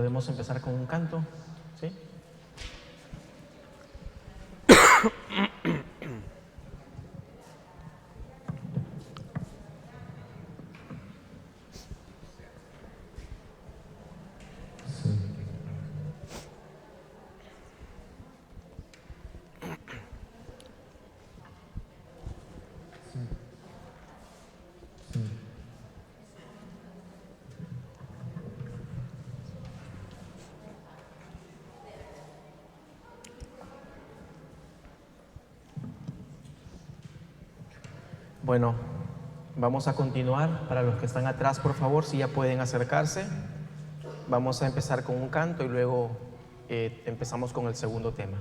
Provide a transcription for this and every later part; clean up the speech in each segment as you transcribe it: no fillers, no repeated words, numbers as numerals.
podemos empezar con un canto, ¿sí? Bueno, vamos a continuar. Para los que están atrás, por favor, si ya pueden acercarse. Vamos a empezar con un canto y luego empezamos con el segundo tema.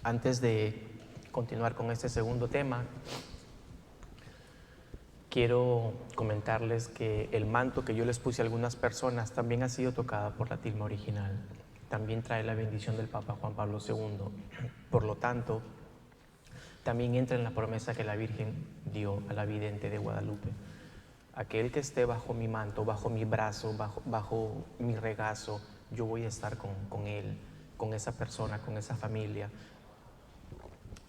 Antes de continuar con este segundo tema, quiero comentarles que el manto que yo les puse a algunas personas también ha sido tocada por la tilma original. También trae la bendición del Papa Juan Pablo II. Por lo tanto, también entra en la promesa que la Virgen dio a la vidente de Guadalupe. Aquel que esté bajo mi manto, bajo mi brazo, bajo mi regazo, yo voy a estar con él, con esa persona, con esa familia.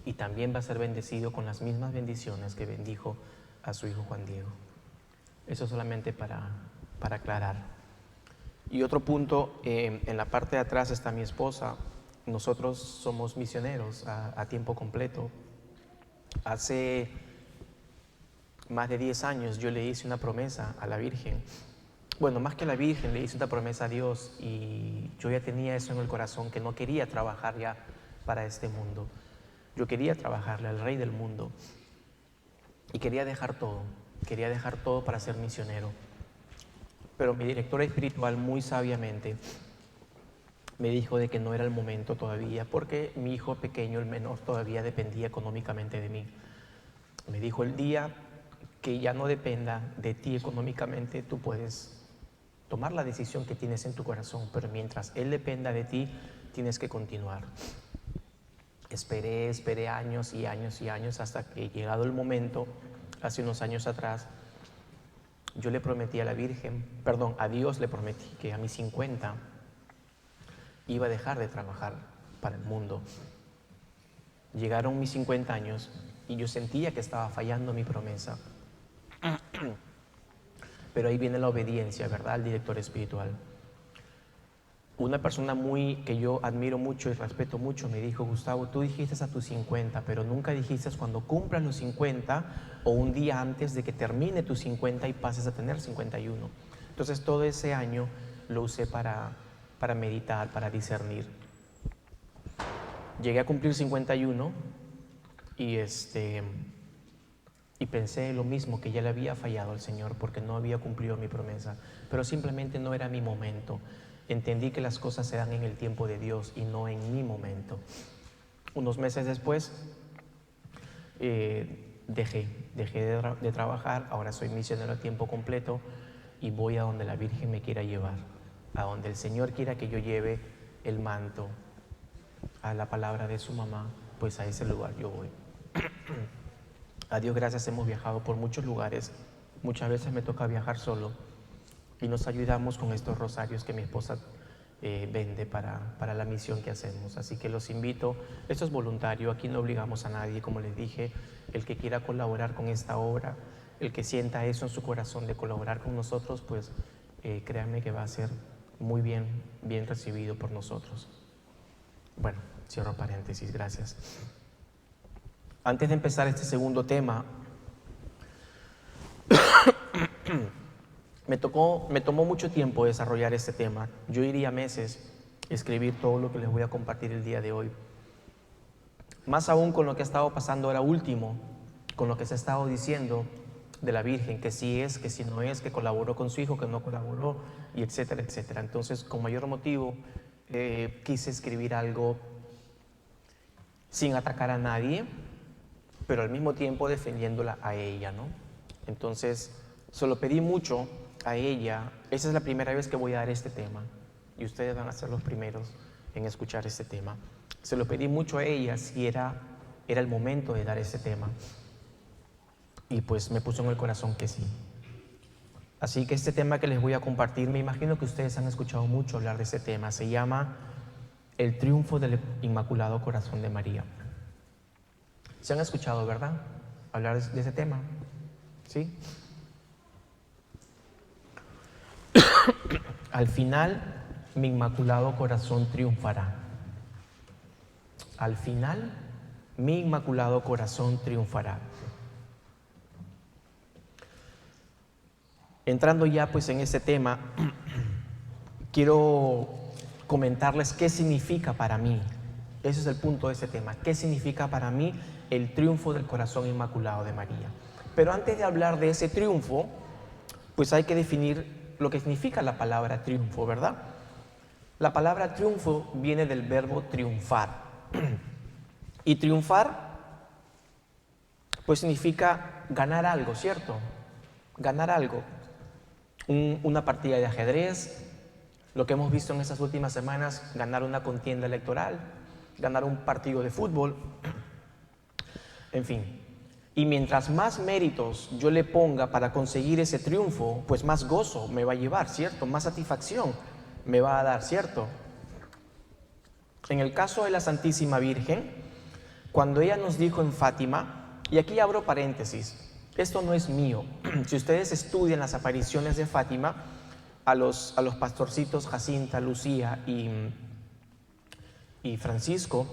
Y también va a ser bendecido con las mismas bendiciones que bendijo a su hijo Juan Diego. Eso solamente para aclarar. Y otro punto, en la parte de atrás está mi esposa. Nosotros somos misioneros a tiempo completo. Hace más de 10 años yo le hice una promesa a la Virgen. Bueno, más que a la Virgen, le hice una promesa a Dios y yo ya tenía eso en el corazón, que no quería trabajar ya para este mundo. Yo quería trabajarle al Rey del mundo y quería dejar todo para ser misionero. pero mi directora espiritual muy sabiamente me dijo de que no era el momento todavía, porque mi hijo pequeño, el menor, todavía dependía económicamente de mí. Me dijo: el día que ya no dependa de ti económicamente, tú puedes tomar la decisión que tienes en tu corazón, pero mientras él dependa de ti, tienes que continuar. Esperé años y años y años hasta que, llegado el momento, hace unos años atrás, yo le prometí a la Virgen, perdón, a Dios le prometí que a mis 50 iba a dejar de trabajar para el mundo. Llegaron mis 50 años y yo sentía que estaba fallando mi promesa. Pero ahí viene la obediencia, ¿verdad?, al director espiritual. Una persona que yo admiro mucho y respeto mucho me dijo: Gustavo, tú dijiste a tus 50, pero nunca dijiste cuando cumplas los 50 o un día antes de que termine tus 50 y pases a tener 51. Entonces todo ese año lo usé para meditar, para discernir. Llegué a cumplir 51 y pensé lo mismo, que ya le había fallado al Señor porque no había cumplido mi promesa, pero simplemente no era mi momento. Entendí que las cosas se dan en el tiempo de Dios y no en mi momento. Unos meses después dejé de trabajar. Ahora soy misionero a tiempo completo y voy a donde la Virgen me quiera llevar, a donde el Señor quiera que yo lleve el manto, a la palabra de su mamá, pues a ese lugar yo voy. A Dios gracias, hemos viajado por muchos lugares. Muchas veces me toca viajar solo y nos ayudamos con estos rosarios que mi esposa vende para la misión que hacemos. Así que los invito, esto es voluntario, aquí no obligamos a nadie, como les dije. El que quiera colaborar con esta obra, el que sienta eso en su corazón de colaborar con nosotros, pues créanme que va a ser muy bien recibido por nosotros. Bueno, cierro paréntesis, gracias. Antes de empezar este segundo tema, me tomó mucho tiempo desarrollar este tema. Yo iría meses escribir todo lo que les voy a compartir el día de hoy. Más aún con lo que ha estado pasando ahora último, con lo que se ha estado diciendo de la Virgen, que sí es, que sí no es, que colaboró con su hijo, que no colaboró, y etcétera, etcétera. Entonces, con mayor motivo, quise escribir algo sin atacar a nadie, pero al mismo tiempo defendiéndola a ella, ¿no? Entonces, se lo pedí mucho a ella. Esa es la primera vez que voy a dar este tema y ustedes van a ser los primeros en escuchar este tema. Se lo pedí mucho a ella si era el momento de dar este tema, y pues me puso en el corazón que sí. Así que este tema que les voy a compartir, me imagino que ustedes han escuchado mucho hablar de este tema. Se llama El triunfo del Inmaculado Corazón de María. ¿Se han escuchado, verdad, hablar de ese tema? ¿Sí? Al final, mi Inmaculado Corazón triunfará. Al final, mi Inmaculado Corazón triunfará. Entrando ya pues en este tema, quiero comentarles qué significa para mí. Ese es el punto de este tema. ¿Qué significa para mí el triunfo del corazón inmaculado de María? Pero antes de hablar de ese triunfo, pues hay que definir lo que significa la palabra triunfo, ¿verdad? La palabra triunfo viene del verbo triunfar. Y triunfar, pues significa ganar algo, ¿cierto? Ganar algo. Una partida de ajedrez, lo que hemos visto en estas últimas semanas, ganar una contienda electoral, ganar un partido de fútbol, en fin. Y mientras más méritos yo le ponga para conseguir ese triunfo, pues más gozo me va a llevar, ¿cierto? Más satisfacción me va a dar, ¿cierto? En el caso de la Santísima Virgen, cuando ella nos dijo en Fátima, y aquí abro paréntesis, esto no es mío. Si ustedes estudian las apariciones de Fátima, a los pastorcitos Jacinta, Lucía y Francisco,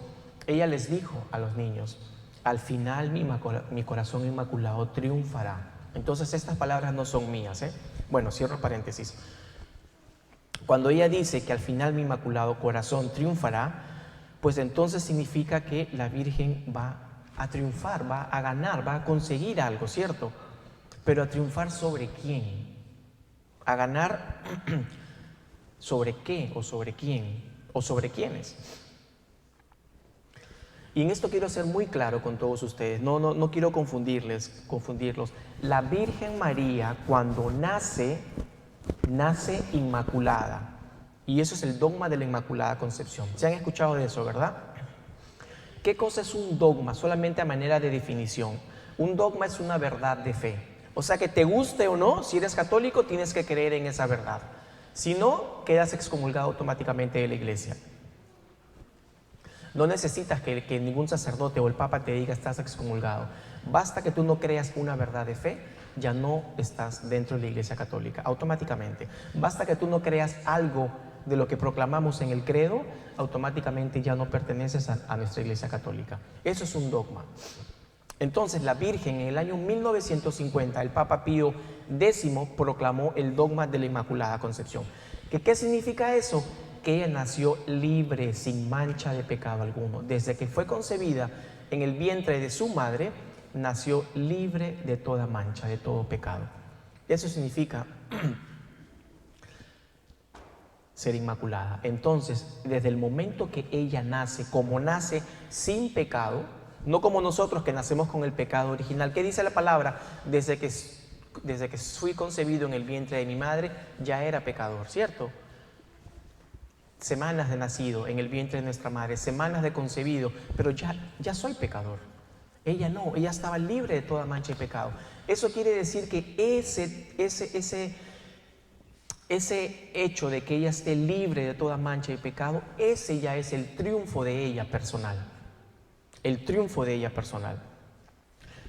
ella les dijo a los niños: al final mi corazón inmaculado triunfará. Entonces estas palabras no son mías, ¿eh? Bueno, cierro paréntesis. Cuando ella dice que al final mi inmaculado corazón triunfará, pues entonces significa que la Virgen va a triunfar, va a ganar, va a conseguir algo, ¿cierto? Pero ¿a triunfar sobre quién? ¿A ganar sobre qué o sobre quién o sobre quiénes? Y en esto quiero ser muy claro con todos ustedes, no quiero confundirlos. La Virgen María, cuando nace inmaculada. Y eso es el dogma de la Inmaculada Concepción. ¿Se han escuchado de eso, verdad? ¿Qué cosa es un dogma? Solamente a manera de definición. Un dogma es una verdad de fe. O sea que te guste o no, si eres católico tienes que creer en esa verdad. Si no, quedas excomulgado automáticamente de la iglesia. No necesitas que ningún sacerdote o el Papa te diga estás excomulgado. Basta que tú no creas una verdad de fe, ya no estás dentro de la Iglesia Católica, automáticamente. Basta que tú no creas algo de lo que proclamamos en el credo, automáticamente ya no perteneces a nuestra Iglesia Católica. Eso es un dogma. Entonces la Virgen en el año 1950, el Papa Pío X proclamó el dogma de la Inmaculada Concepción. ¿Qué significa eso? Que ella nació libre, sin mancha de pecado alguno. Desde que fue concebida en el vientre de su madre, nació libre de toda mancha, de todo pecado. Eso significa ser inmaculada. Entonces, desde el momento que ella nace, como nace sin pecado, no como nosotros que nacemos con el pecado original. ¿Qué dice la palabra? Desde que fui concebido en el vientre de mi madre, ya era pecador, ¿cierto? Semanas de nacido en el vientre de nuestra madre, semanas de concebido, pero ya soy pecador. Ella no, ella estaba libre de toda mancha y pecado. Eso quiere decir que ese hecho de que ella esté libre de toda mancha y pecado, ese ya es el triunfo de ella personal. El triunfo de ella personal.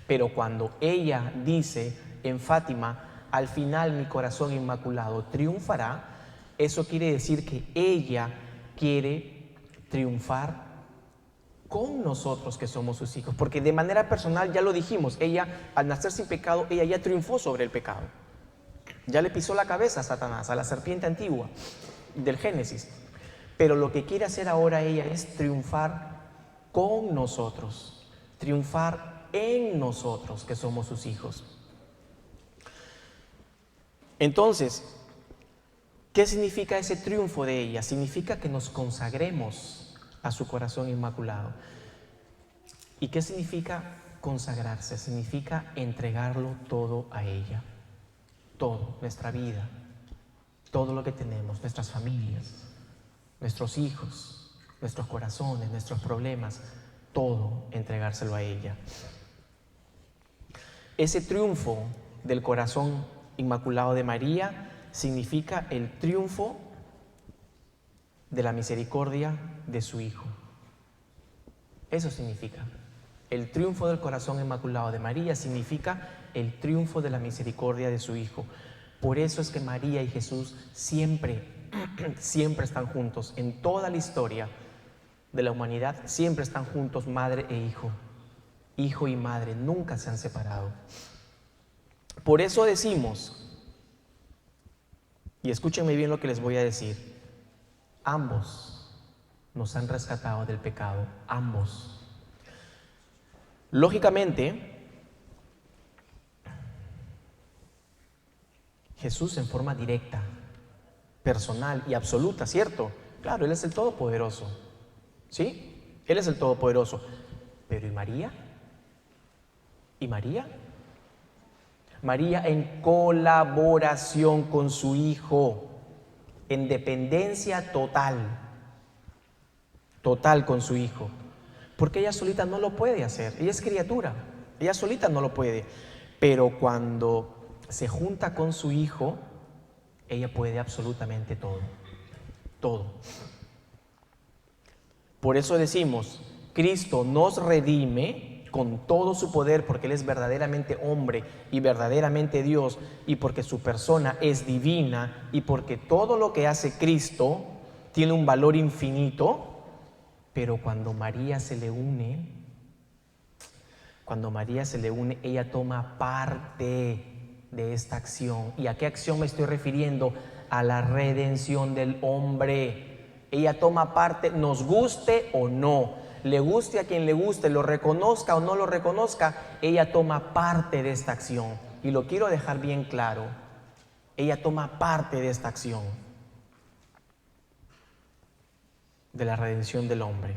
Pero cuando ella dice en Fátima, al final mi corazón inmaculado triunfará, eso quiere decir que ella quiere triunfar con nosotros que somos sus hijos. Porque de manera personal, ya lo dijimos, ella al nacer sin pecado, ella ya triunfó sobre el pecado. Ya le pisó la cabeza a Satanás, a la serpiente antigua del Génesis. Pero lo que quiere hacer ahora ella es triunfar con nosotros, triunfar en nosotros que somos sus hijos. Entonces, ¿qué significa ese triunfo de ella? Significa que nos consagremos a su corazón inmaculado. ¿Y qué significa consagrarse? Significa entregarlo todo a ella. Todo, nuestra vida, todo lo que tenemos, nuestras familias, nuestros hijos, nuestros corazones, nuestros problemas, todo entregárselo a ella. Ese triunfo del corazón inmaculado de María significa el triunfo de la misericordia de su Hijo. Eso significa. El triunfo del corazón inmaculado de María significa el triunfo de la misericordia de su Hijo. Por eso es que María y Jesús siempre están juntos. En toda la historia de la humanidad siempre están juntos, madre e hijo. Hijo y madre nunca se han separado. Por eso decimos, y escúchenme bien lo que les voy a decir, ambos nos han rescatado del pecado, ambos. Lógicamente, Jesús en forma directa, personal y absoluta, ¿cierto? Claro, Él es el Todopoderoso, ¿sí? Él es el Todopoderoso. Pero ¿y María? ¿Y María? María en colaboración con su Hijo, en dependencia total con su Hijo. Porque ella solita no lo puede hacer, ella es criatura, ella solita no lo puede. Pero cuando se junta con su Hijo, ella puede absolutamente todo, todo. Por eso decimos, Cristo nos redime con todo su poder, porque Él es verdaderamente hombre y verdaderamente Dios, y porque su persona es divina, y porque todo lo que hace Cristo tiene un valor infinito. Pero cuando María se le une, ella toma parte de esta acción. ¿Y a qué acción me estoy refiriendo? A la redención del hombre. Ella toma parte, nos guste o no, le guste a quien le guste, lo reconozca o no lo reconozca, ella toma parte de esta acción. Y lo quiero dejar bien claro. ella toma parte de esta acción de la redención del hombre.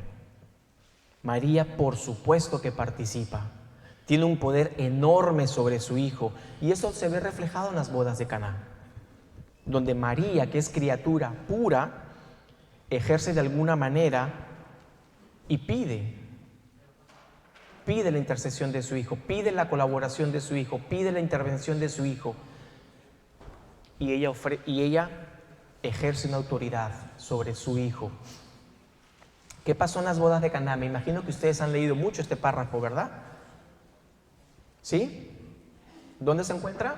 María, por supuesto que participa. Tiene un poder enorme sobre su hijo, y eso se ve reflejado en las bodas de Caná, donde María, que es criatura pura, ejerce de alguna manera y pide la intercesión de su hijo, pide la colaboración de su hijo, pide la intervención de su hijo, y ella ejerce una autoridad sobre su hijo. ¿Qué pasó en las bodas de Caná? Me imagino que ustedes han leído mucho este párrafo, ¿verdad? ¿Sí? ¿Dónde se encuentra?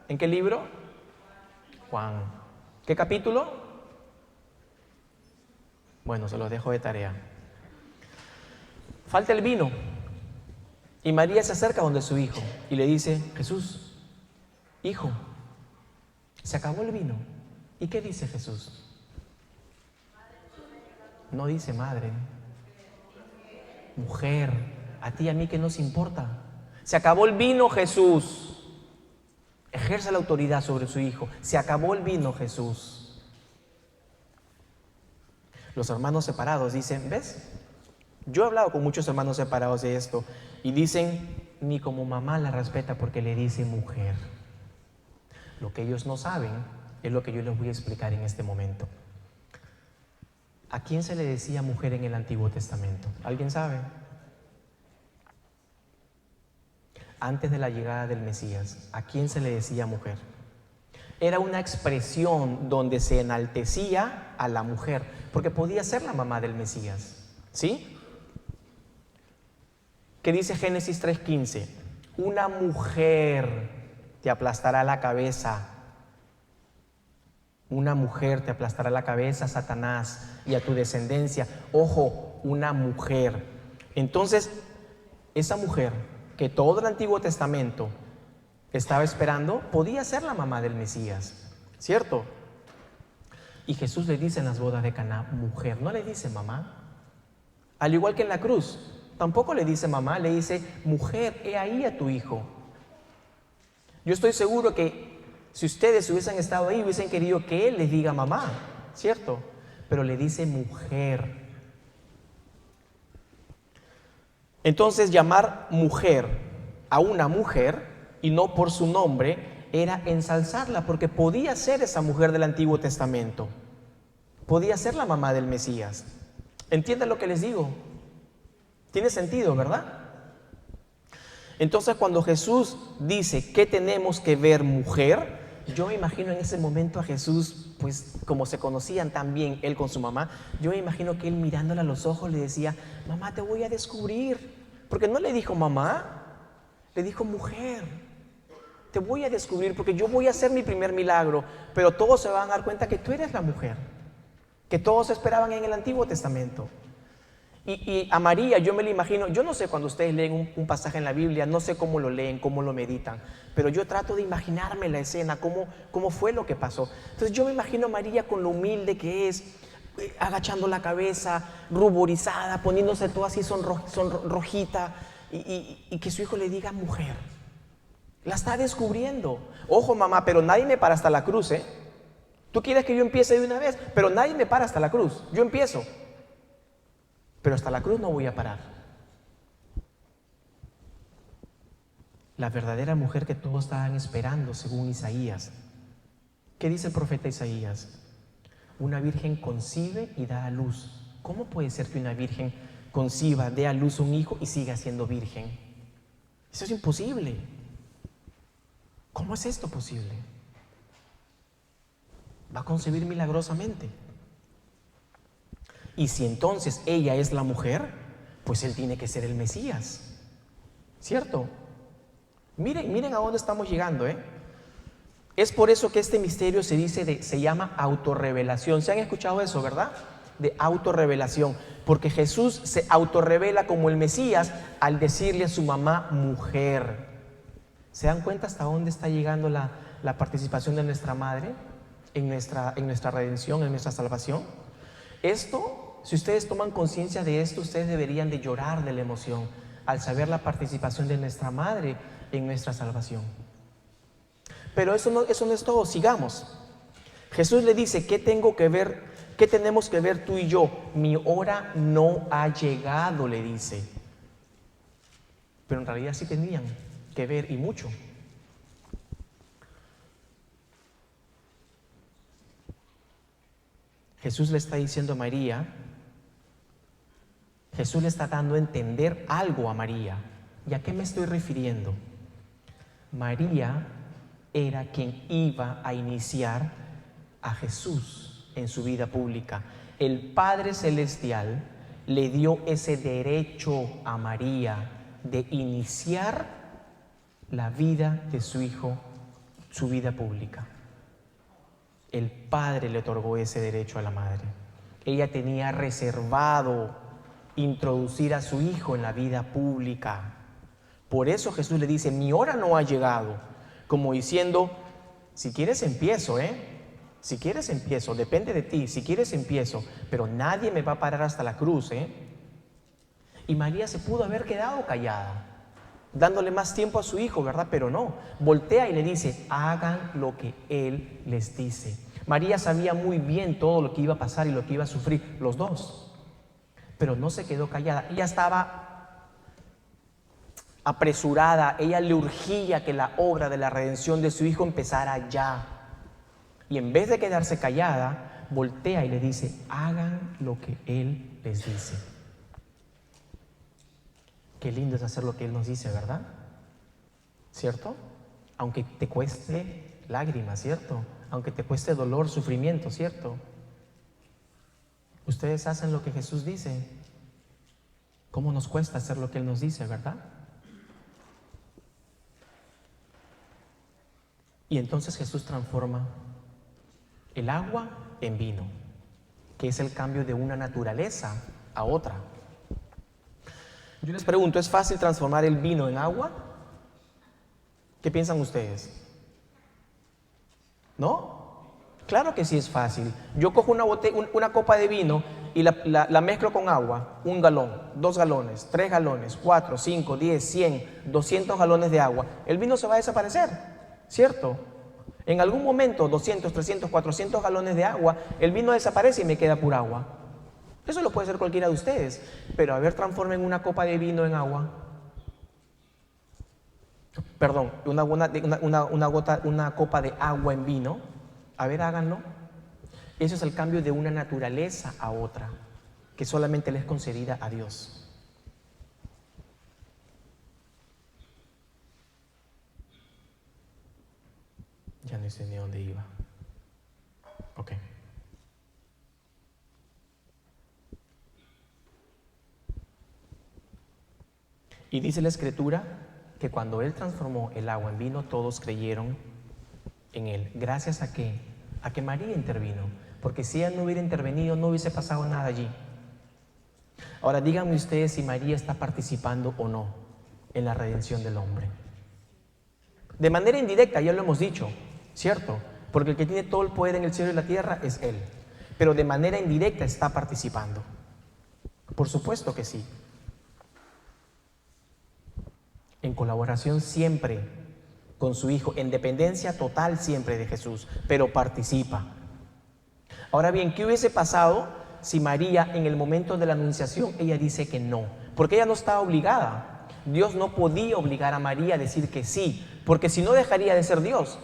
¿En qué libro? Juan. ¿Qué capítulo? Bueno, se los dejo de tarea. Falta el vino. Y María se acerca donde su hijo y le dice: Jesús, hijo, se acabó el vino. ¿Y qué dice Jesús? No dice madre, mujer, a ti y a mí, ¿qué nos importa? Se acabó el vino, Jesús. Ejerce la autoridad sobre su hijo. Se acabó el vino, Jesús. Los hermanos separados dicen, ¿ves? Yo he hablado con muchos hermanos separados de esto y dicen, ni como mamá la respeta porque le dice mujer. Lo que ellos no saben es lo que yo les voy a explicar en este momento. ¿A quién se le decía mujer en el Antiguo Testamento? ¿Alguien sabe? Antes de la llegada del Mesías, ¿a quién se le decía mujer? Era una expresión donde se enaltecía a la mujer, porque podía ser la mamá del Mesías, ¿sí? ¿Qué dice Génesis 3:15? Una mujer te aplastará la cabeza. Una mujer te aplastará la cabeza, Satanás, y a tu descendencia. Ojo, una mujer. Entonces, esa mujer que todo el Antiguo Testamento estaba esperando, podía ser la mamá del Mesías, ¿cierto? Y Jesús le dice en las bodas de Caná, mujer, no le dice mamá. Al igual que en la cruz, tampoco le dice mamá, le dice, mujer, he ahí a tu hijo. Yo estoy seguro que si ustedes hubiesen estado ahí, hubiesen querido que él les diga mamá, ¿cierto? Pero le dice mujer. Entonces, llamar mujer a una mujer y no por su nombre era ensalzarla, porque podía ser esa mujer del Antiguo Testamento. Podía ser la mamá del Mesías. ¿Entienden lo que les digo? Tiene sentido, ¿verdad? Entonces, cuando Jesús dice que tenemos que ver mujer, yo me imagino en ese momento a Jesús, pues como se conocían tan bien él con su mamá, yo me imagino que él mirándola a los ojos le decía, mamá, te voy a descubrir. Porque no le dijo mamá, le dijo mujer. Te voy a descubrir porque yo voy a hacer mi primer milagro, pero todos se van a dar cuenta que tú eres la mujer, que todos esperaban en el Antiguo Testamento. Y a María yo me la imagino, yo no sé cuando ustedes leen un pasaje en la Biblia, no sé cómo lo leen, cómo lo meditan, pero yo trato de imaginarme la escena, cómo fue lo que pasó. Entonces yo me imagino a María con lo humilde que es, agachando la cabeza, ruborizada, poniéndose todo así sonrojita, y que su hijo le diga mujer. La está descubriendo. Ojo, mamá, pero nadie me para hasta la cruz, ¿eh? Tú quieres que yo empiece de una vez, pero nadie me para hasta la cruz. Yo empiezo. Pero hasta la cruz no voy a parar. La verdadera mujer que todos estaban esperando, según Isaías. ¿Qué dice el profeta Isaías? Una virgen concibe y da a luz. ¿Cómo puede ser que una virgen conciba, dé a luz un hijo y siga siendo virgen? Eso es imposible. ¿Cómo es esto posible? Va a concebir milagrosamente. Y si entonces ella es la mujer, pues él tiene que ser el Mesías, ¿cierto? Miren a dónde estamos llegando, ¿eh? Es por eso que este misterio se llama autorrevelación. ¿Se han escuchado eso, verdad? De autorrevelación, porque Jesús se autorrevela como el Mesías al decirle a su mamá mujer. ¿Se dan cuenta hasta dónde está llegando la participación de nuestra madre en nuestra redención, en nuestra salvación? Esto, si ustedes toman conciencia de esto, ustedes deberían de llorar de la emoción al saber la participación de nuestra madre en nuestra salvación. Pero eso no es todo, sigamos. Jesús le dice, ¿qué tenemos que ver tú y yo? Mi hora no ha llegado, le dice. Pero en realidad sí tenían que ver, y mucho. Jesús le está diciendo a María, Jesús le está dando a entender algo a María. ¿Y a qué me estoy refiriendo? María era quien iba a iniciar a Jesús en su vida pública. El Padre Celestial le dio ese derecho a María de iniciar la vida de su hijo, su vida pública. El Padre le otorgó ese derecho a la madre. Ella tenía reservado introducir a su hijo en la vida pública. Por eso Jesús le dice, mi hora no ha llegado. Como diciendo, si quieres empiezo, si quieres empiezo, depende de ti, si quieres empiezo, pero nadie me va a parar hasta la cruz, Y María se pudo haber quedado callada, dándole más tiempo a su hijo, ¿verdad? Pero no, voltea y le dice, hagan lo que Él les dice. María sabía muy bien todo lo que iba a pasar y lo que iba a sufrir, los dos, pero no se quedó callada. Ella estaba apresurada, ella le urgía que la obra de la redención de su hijo empezara ya. Y en vez de quedarse callada, voltea y le dice, hagan lo que Él les dice. Qué lindo es hacer lo que Él nos dice, ¿verdad? ¿Cierto? Aunque te cueste lágrimas, ¿cierto? Aunque te cueste dolor, sufrimiento, ¿cierto? Ustedes hacen lo que Jesús dice. ¿Cómo nos cuesta hacer lo que Él nos dice, verdad? Y entonces Jesús transforma el agua en vino, que es el cambio de una naturaleza a otra. Yo les pregunto, ¿es fácil transformar el vino en agua? ¿Qué piensan ustedes? ¿No? Claro que sí es fácil. Yo cojo una copa de vino y la mezclo con agua, 1 galón, 2 galones, 3 galones, 4, 5, 10, 100, 200 galones de agua. El vino se va a desaparecer, ¿cierto? En algún momento, 200, 300, 400 galones de agua, el vino desaparece y me queda pura agua. Eso lo puede hacer cualquiera de ustedes, pero a ver, transformen una copa de vino en agua. Perdón, una copa de agua en vino. A ver, háganlo. Eso es el cambio de una naturaleza a otra, que solamente le es concedida a Dios. Ya no sé ni dónde iba. Ok. Y dice la Escritura que cuando Él transformó el agua en vino, todos creyeron en Él. ¿Gracias a qué? A que María intervino. Porque si ella no hubiera intervenido, no hubiese pasado nada allí. Ahora díganme ustedes si María está participando o no en la redención del hombre. De manera indirecta, ya lo hemos dicho, ¿cierto? Porque el que tiene todo el poder en el cielo y la tierra es Él. Pero de manera indirecta está participando. Por supuesto que sí. En colaboración siempre con su Hijo, en dependencia total siempre de Jesús, pero participa. Ahora bien, ¿qué hubiese pasado si María en el momento de la anunciación, ella dice que no? Porque ella no estaba obligada. Dios no podía obligar a María a decir que sí, porque si no dejaría de ser Dios.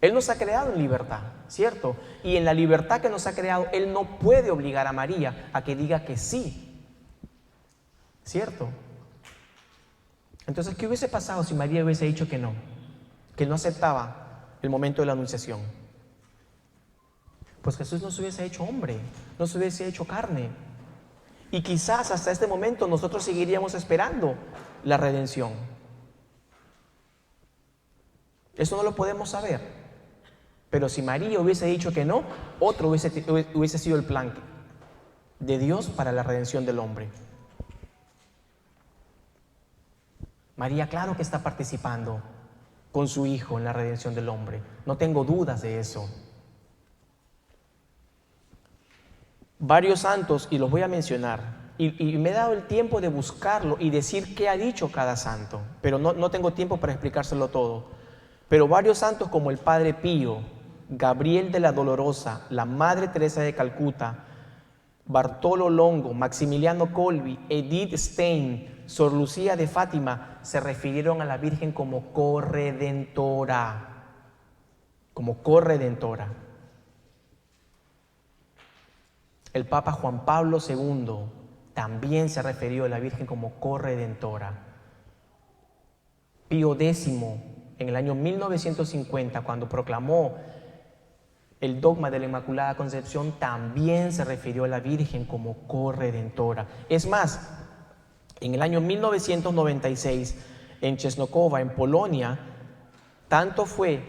Él nos ha creado en libertad, ¿cierto? Y en la libertad que nos ha creado, Él no puede obligar a María a que diga que sí, ¿cierto? Entonces, ¿qué hubiese pasado si María hubiese dicho que no aceptaba el momento de la anunciación? Pues Jesús no se hubiese hecho hombre, no se hubiese hecho carne. Y quizás hasta este momento nosotros seguiríamos esperando la redención. Eso no lo podemos saber. Pero si María hubiese dicho que no, otro hubiese sido el plan de Dios para la redención del hombre. María, claro que está participando con su Hijo en la redención del hombre. No tengo dudas de eso. Varios santos, y los voy a mencionar, y me he dado el tiempo de buscarlo y decir qué ha dicho cada santo, pero no tengo tiempo para explicárselo todo. Pero varios santos como el Padre Pío, Gabriel de la Dolorosa, la Madre Teresa de Calcuta, Bartolo Longo, Maximiliano Kolbe, Edith Stein, Sor Lucía de Fátima, se refirieron a la Virgen como corredentora. Como corredentora. El Papa Juan Pablo II también se refirió a la Virgen como corredentora. Pío X, en el año 1950, cuando proclamó el dogma de la Inmaculada Concepción, también se refirió a la Virgen como corredentora. Es más, en el año 1996, en Częstochowa, en Polonia, tanto fue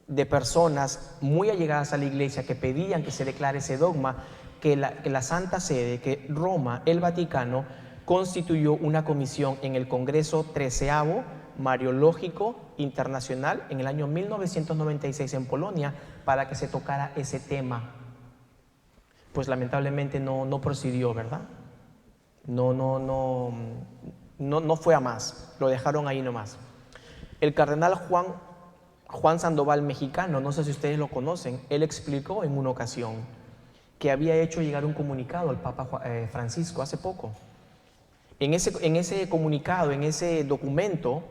de personas muy allegadas a la Iglesia que pedían que se declare ese dogma, que la Santa Sede, que Roma, el Vaticano, constituyó una comisión en el Congreso 13º Mariológico Internacional en el año 1996 en Polonia para que se tocara ese tema. Pues lamentablemente no procedió, ¿verdad? No fue a más, lo dejaron ahí nomás. El cardenal Juan Sandoval, mexicano, no sé si ustedes lo conocen, él explicó en una ocasión que había hecho llegar un comunicado al Papa Francisco hace poco. En ese comunicado, en ese documento,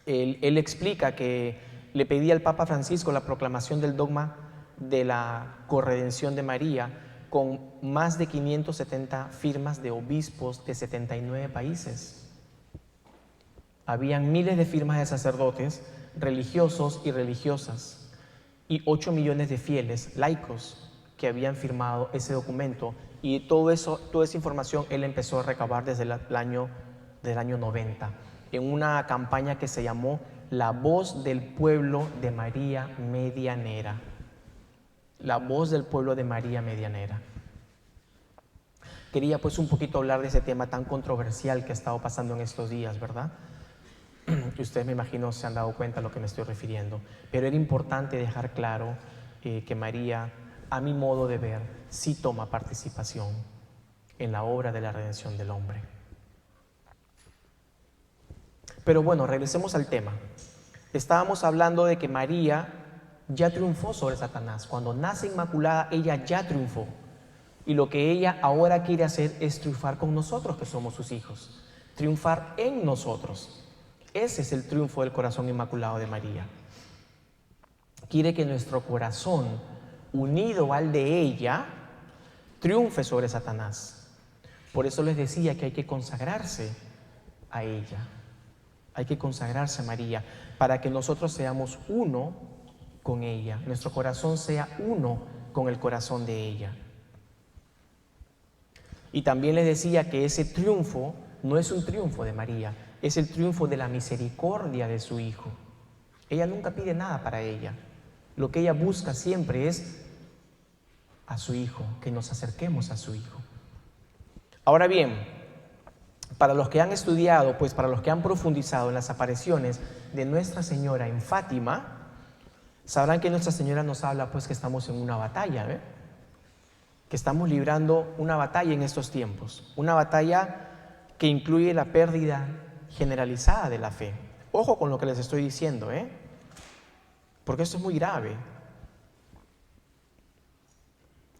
él explica que le pedía al Papa Francisco la proclamación del dogma de la corredención de María con más de 570 firmas de obispos de 79 países. Habían miles de firmas de sacerdotes, religiosos y religiosas, y 8 millones de fieles, laicos, que habían firmado ese documento, y toda esa información él empezó a recabar desde el año 90, en una campaña que se llamó La Voz del Pueblo de María Medianera. La Voz del Pueblo de María Medianera. Quería pues un poquito hablar de ese tema tan controversial que ha estado pasando en estos días, ¿verdad? Y ustedes me imagino se han dado cuenta a lo que me estoy refiriendo. Pero era importante dejar claro que María, a mi modo de ver, sí toma participación en la obra de la redención del hombre. Pero bueno, regresemos al tema. Estábamos hablando de que María ya triunfó sobre Satanás. Cuando nace Inmaculada, ella ya triunfó. Y lo que ella ahora quiere hacer es triunfar con nosotros, que somos sus hijos. Triunfar en nosotros. Ese es el triunfo del corazón inmaculado de María. Quiere que nuestro corazón, unido al de ella, triunfe sobre Satanás. Por eso les decía que hay que consagrarse a ella. Hay que consagrarse a María para que nosotros seamos uno con ella. Nuestro corazón sea uno con el corazón de ella. Y también les decía que ese triunfo no es un triunfo de María, es el triunfo de la misericordia de su Hijo. Ella nunca pide nada para ella. Lo que ella busca siempre es a su Hijo, que nos acerquemos a su Hijo. Ahora bien, para los que han estudiado, pues para los que han profundizado en las apariciones de Nuestra Señora en Fátima, sabrán que Nuestra Señora nos habla pues que estamos en una batalla, que estamos librando una batalla en estos tiempos, una batalla que incluye la pérdida generalizada de la fe. Ojo con lo que les estoy diciendo, porque esto es muy grave.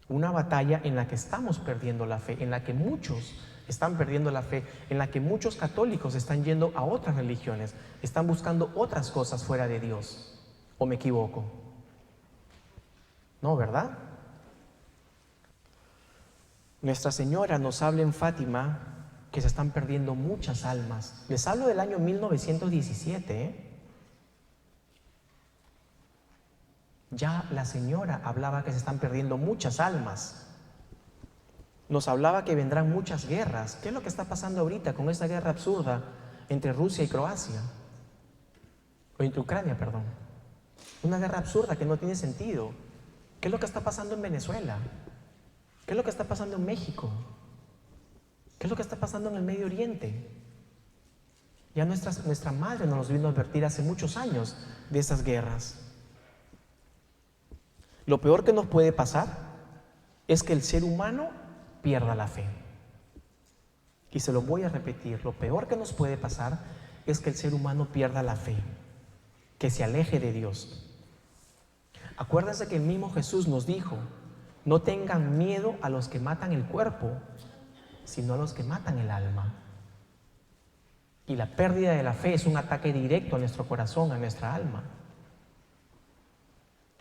Una batalla en la que estamos perdiendo la fe, en la que muchos están perdiendo la fe, en la que muchos católicos están yendo a otras religiones, están buscando otras cosas fuera de Dios. ¿O me equivoco? No, ¿verdad? Nuestra Señora nos habla en Fátima que se están perdiendo muchas almas. Les hablo del año 1917, Ya la Señora hablaba que se están perdiendo muchas almas. Nos hablaba que vendrán muchas guerras. ¿Qué es lo que está pasando ahorita con esa guerra absurda entre Rusia y Croacia? O entre Ucrania, perdón. Una guerra absurda que no tiene sentido. ¿Qué es lo que está pasando en Venezuela? ¿Qué es lo que está pasando en México? ¿Qué es lo que está pasando en el Medio Oriente? Ya nuestra madre nos vino a advertir hace muchos años de esas guerras. Lo peor que nos puede pasar es que el ser humano pierda la fe. Y se lo voy a repetir, lo peor que nos puede pasar es que el ser humano pierda la fe. que se aleje de Dios. Acuérdense que el mismo Jesús nos dijo: no tengan miedo a los que matan el cuerpo, sino a los que matan el alma. Y la pérdida de la fe es un ataque directo a nuestro corazón, a nuestra alma.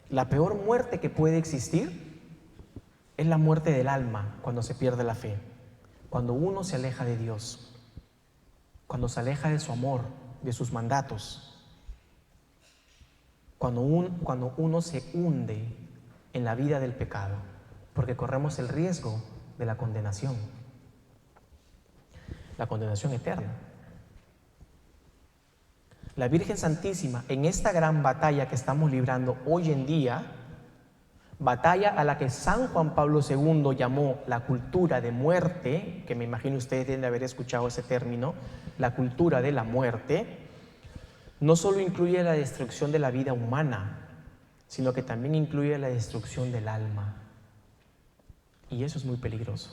La peor muerte que puede existir es la muerte del alma, cuando se pierde la fe, cuando uno se aleja de Dios, cuando se aleja de su amor, de sus mandatos, cuando uno se hunde en la vida del pecado, porque corremos el riesgo de la condenación eterna. La Virgen Santísima, en esta gran batalla que estamos librando hoy en día, batalla a la que San Juan Pablo II llamó la cultura de muerte, que me imagino ustedes deben de haber escuchado ese término, la cultura de la muerte, no solo incluye la destrucción de la vida humana, sino que también incluye la destrucción del alma. Y eso es muy peligroso.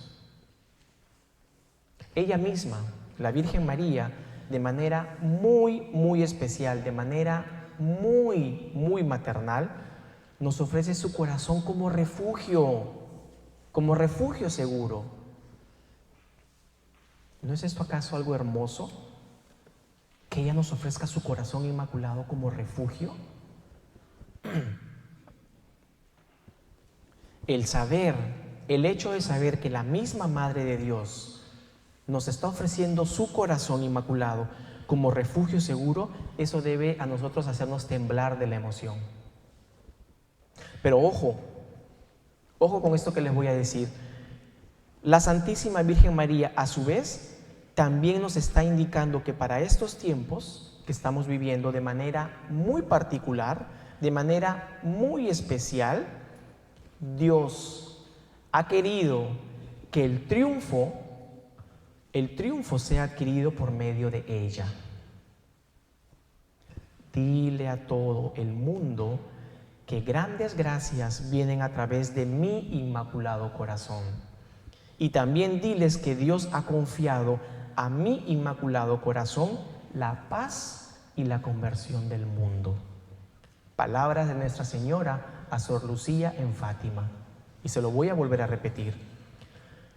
Ella misma, la Virgen María, de manera muy especial, de manera muy maternal, nos ofrece su corazón como refugio seguro. ¿No es esto acaso algo hermoso? Que ella nos ofrezca su corazón inmaculado como refugio. El hecho de saber que la misma Madre de Dios nos está ofreciendo su corazón inmaculado como refugio seguro, eso debe a nosotros hacernos temblar de la emoción. Pero ojo con esto que les voy a decir. La Santísima Virgen María, a su vez, también nos está indicando que para estos tiempos que estamos viviendo de manera muy particular, de manera muy especial, Dios ha querido que el triunfo sea adquirido por medio de ella. Dile a todo el mundo que grandes gracias vienen a través de mi inmaculado corazón. Y también diles que Dios ha confiado a mi inmaculado corazón la paz y la conversión del mundo. Palabras de Nuestra Señora a Sor Lucía en Fátima. Y se lo voy a volver a repetir.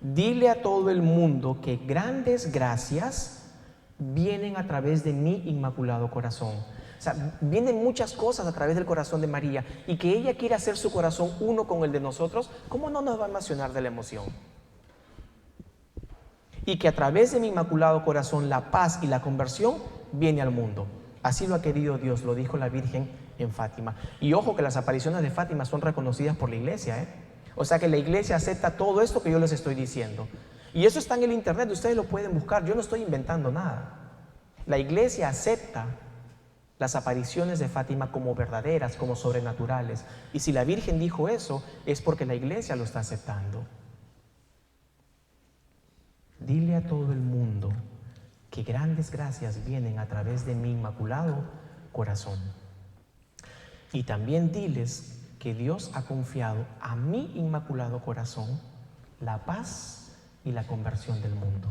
Dile a todo el mundo que grandes gracias vienen a través de mi inmaculado corazón. O sea, vienen muchas cosas a través del corazón de María, y que ella quiere hacer su corazón uno con el de nosotros. ¿Cómo no nos va a emocionar de la emoción? Y que a través de mi inmaculado corazón la paz y la conversión viene al mundo. Así lo ha querido Dios, lo dijo la Virgen en Fátima. Y ojo que las apariciones de Fátima son reconocidas por la Iglesia, O sea que la Iglesia acepta todo esto que yo les estoy diciendo. Y eso está en el internet, ustedes lo pueden buscar, yo no estoy inventando nada. La Iglesia acepta las apariciones de Fátima como verdaderas, como sobrenaturales. Y si la Virgen dijo eso, es porque la Iglesia lo está aceptando. Dile a todo el mundo que grandes gracias vienen a través de mi inmaculado corazón. Y también diles que Dios ha confiado a mi inmaculado corazón la paz y la conversión del mundo.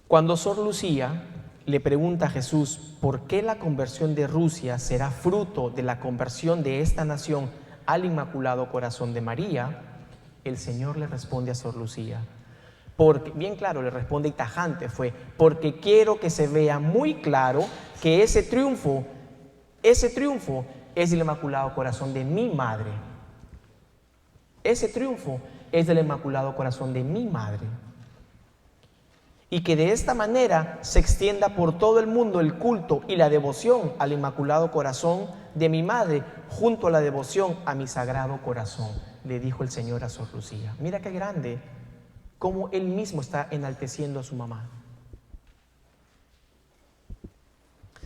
Cuando Sor Lucía le pregunta a Jesús por qué la conversión de Rusia será fruto de la conversión de esta nación al Inmaculado Corazón de María, el Señor le responde a Sor Lucía, porque, bien claro, le responde y tajante fue: porque quiero que se vea muy claro que ese triunfo es del Inmaculado Corazón de mi madre. Ese triunfo es del Inmaculado Corazón de mi madre. Y que de esta manera se extienda por todo el mundo el culto y la devoción al Inmaculado Corazón de mi madre, junto a la devoción a mi Sagrado Corazón, le dijo el Señor a Sor Lucía. Mira qué grande, cómo Él mismo está enalteciendo a su mamá.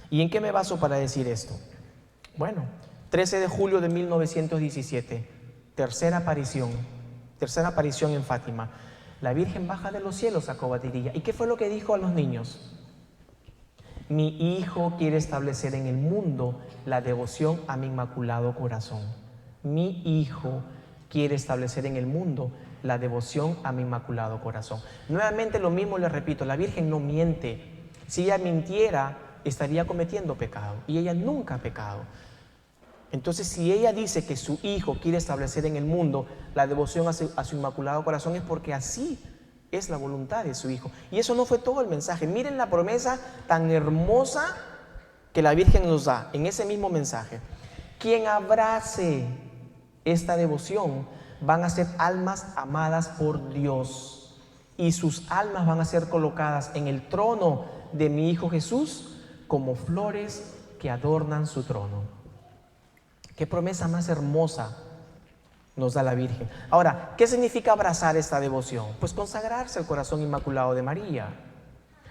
¿Y en qué me baso para decir esto? Bueno, 13 de julio de 1917, tercera aparición en Fátima. La Virgen baja de los cielos a Cobatilla. ¿Y qué fue lo que dijo a los niños? Mi hijo quiere establecer en el mundo la devoción a mi Inmaculado Corazón. Mi hijo quiere establecer en el mundo la devoción a mi Inmaculado Corazón. Nuevamente lo mismo le repito, la Virgen no miente. Si ella mintiera, estaría cometiendo pecado, y ella nunca ha pecado. Entonces, si ella dice que su hijo quiere establecer en el mundo la devoción a su Inmaculado Corazón, es porque así es la voluntad de su hijo. Y eso no fue todo el mensaje. Miren la promesa tan hermosa que la Virgen nos da en ese mismo mensaje. Quien abrace esta devoción van a ser almas amadas por Dios, y sus almas van a ser colocadas en el trono de mi Hijo Jesús como flores que adornan su trono. Qué promesa más hermosa nos da la Virgen. Ahora, ¿qué significa abrazar esta devoción? Pues consagrarse al corazón inmaculado de María.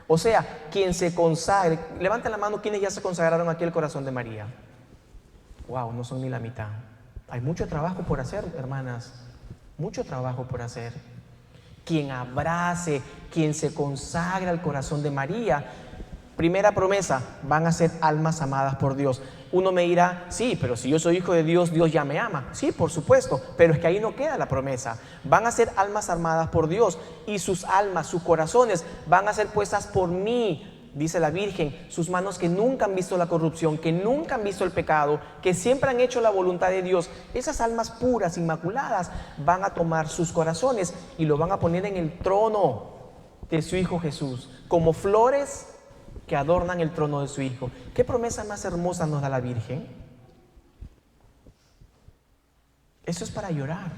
O sea, quien se consagre, levanten la mano quienes ya se consagraron aquí al corazón de María. Wow, no son ni la mitad. Hay mucho trabajo por hacer, hermanas, mucho trabajo por hacer. Quien abrace, quien se consagra al corazón de María, primera promesa, van a ser almas amadas por Dios. Uno me dirá, sí, pero si yo soy hijo de Dios, Dios ya me ama. Sí, por supuesto, pero es que ahí no queda la promesa. Van a ser almas amadas por Dios, y sus almas, sus corazones van a ser puestas por mí, dice la Virgen. Sus manos que nunca han visto la corrupción, que nunca han visto el pecado, que siempre han hecho la voluntad de Dios. Esas almas puras, inmaculadas, van a tomar sus corazones y lo van a poner en el trono de su Hijo Jesús, como flores que adornan el trono de su Hijo. ¿Qué promesa más hermosa nos da la Virgen? Eso es para llorar.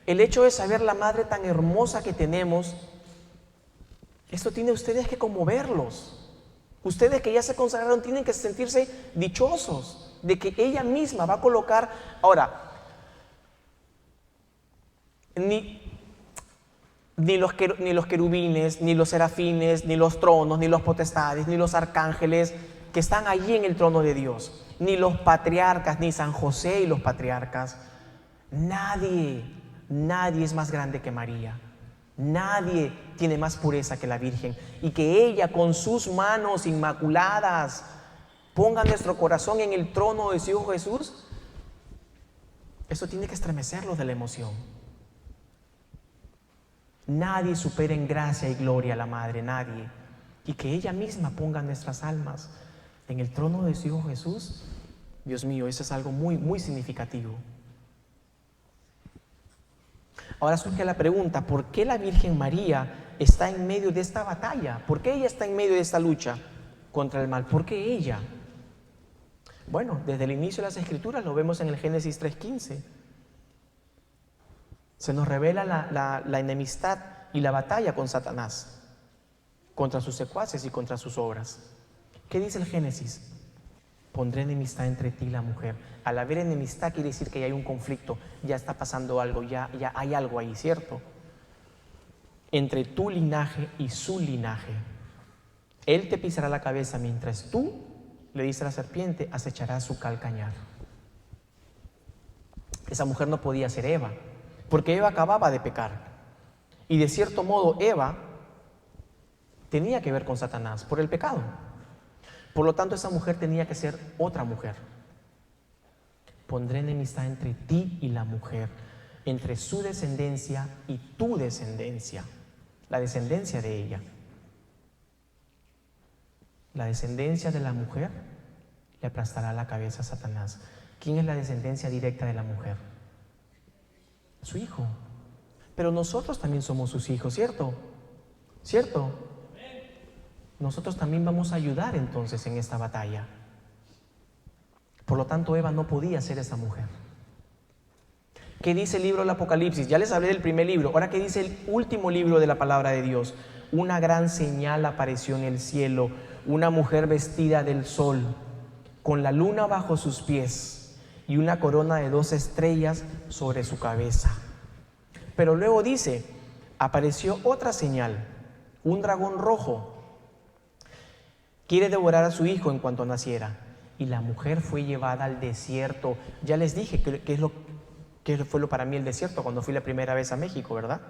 El hecho de saber la madre tan hermosa que tenemos, esto tiene ustedes que conmoverlos. Ustedes que ya se consagraron tienen que sentirse dichosos de que ella misma va a colocar. Ahora, ni los querubines, ni los serafines, ni los tronos, ni los potestades, ni los arcángeles que están allí en el trono de Dios, ni los patriarcas, ni San José y los patriarcas. Nadie es más grande que María. Nadie tiene más pureza que la Virgen. Y que ella con sus manos inmaculadas ponga nuestro corazón en el trono de su Hijo Jesús, eso tiene que estremecerlos de la emoción. Nadie supera en gracia y gloria a la Madre, nadie. Y que ella misma ponga nuestras almas en el trono de su Hijo Jesús, Dios mío, eso es algo muy, muy significativo. Ahora surge la pregunta, ¿por qué la Virgen María está en medio de esta batalla? ¿Por qué ella está en medio de esta lucha contra el mal? ¿Por qué ella? Bueno, desde el inicio de las Escrituras lo vemos en el Génesis 3:15. Se nos revela la enemistad y la batalla con Satanás, contra sus secuaces y contra sus obras. ¿Qué dice el Génesis? Pondré enemistad entre ti y la mujer. Al haber enemistad quiere decir que ya hay un conflicto, ya está pasando algo, ya hay algo ahí, ¿cierto? Entre tu linaje y su linaje. Él te pisará la cabeza mientras tú, le dice a la serpiente, acecharás su calcañar. Esa mujer no podía ser Eva, porque Eva acababa de pecar. Y de cierto modo Eva tenía que ver con Satanás por el pecado. Por lo tanto, esa mujer tenía que ser otra mujer. Pondré enemistad entre ti y la mujer, entre su descendencia y tu descendencia, la descendencia de ella. La descendencia de la mujer le aplastará la cabeza a Satanás. ¿Quién es la descendencia directa de la mujer? Su hijo. Pero nosotros también somos sus hijos, ¿cierto? ¿Cierto? Nosotros también vamos a ayudar entonces en esta batalla. Por lo tanto, Eva no podía ser esa mujer. ¿Qué dice el libro del Apocalipsis? Ya les hablé del primer libro. Ahora, ¿qué dice el último libro de la palabra de Dios? Una gran señal apareció en el cielo, una mujer vestida del sol, con la luna bajo sus pies y una corona de 2 estrellas sobre su cabeza. Pero luego dice, apareció otra señal, un dragón rojo. Quiere devorar a su hijo en cuanto naciera. Y la mujer fue llevada al desierto. Ya les dije que fue para mí el desierto cuando fui la primera vez a México, ¿verdad?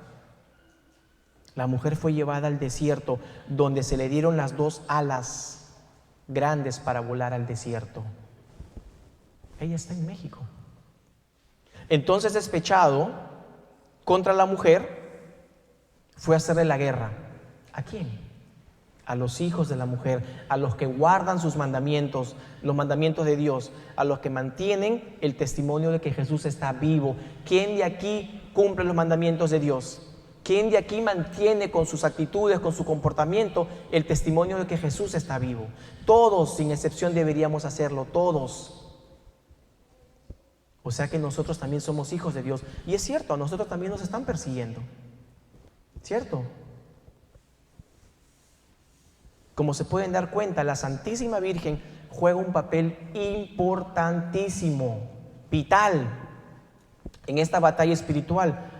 La mujer fue llevada al desierto, donde se le dieron las 2 alas grandes para volar al desierto. Ella está en México. Entonces, despechado contra la mujer, fue a hacerle la guerra. ¿A quién? A los hijos de la mujer, a los que guardan sus mandamientos, los mandamientos de Dios, a los que mantienen el testimonio de que Jesús está vivo. ¿Quién de aquí cumple los mandamientos de Dios? ¿Quién de aquí mantiene con sus actitudes, con su comportamiento, el testimonio de que Jesús está vivo? Todos, sin excepción, deberíamos hacerlo, todos. O sea que nosotros también somos hijos de Dios. Y es cierto, a nosotros también nos están persiguiendo. ¿Cierto? Como se pueden dar cuenta, la Santísima Virgen juega un papel importantísimo, vital, en esta batalla espiritual,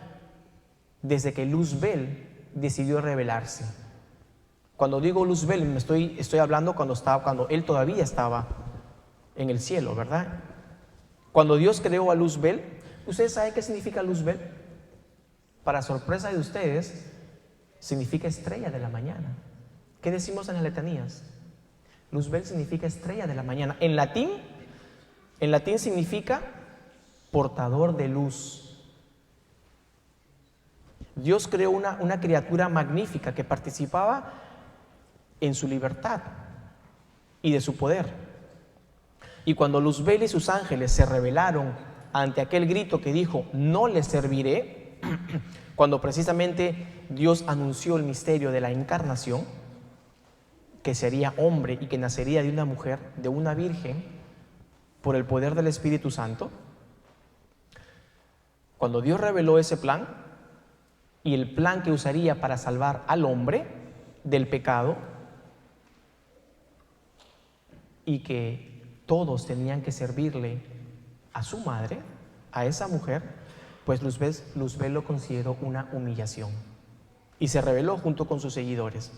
desde que Luzbel decidió rebelarse. Cuando digo Luzbel, estoy hablando cuando él todavía estaba en el cielo, ¿verdad? Cuando Dios creó a Luzbel, ¿ustedes saben qué significa Luzbel? Para sorpresa de ustedes, significa estrella de la mañana. ¿Qué decimos en las letanías? Luzbel significa estrella de la mañana. En latín significa portador de luz. Dios creó una criatura magnífica que participaba en su libertad y de su poder. Y cuando Luzbel y sus ángeles se rebelaron ante aquel grito que dijo, no les serviré, cuando precisamente Dios anunció el misterio de la encarnación, que sería hombre y que nacería de una mujer, de una virgen, por el poder del Espíritu Santo, cuando Dios reveló ese plan, y el plan que usaría para salvar al hombre del pecado, y que todos tenían que servirle a su madre, a esa mujer, pues Luzbel lo consideró una humillación y se rebeló junto con sus seguidores.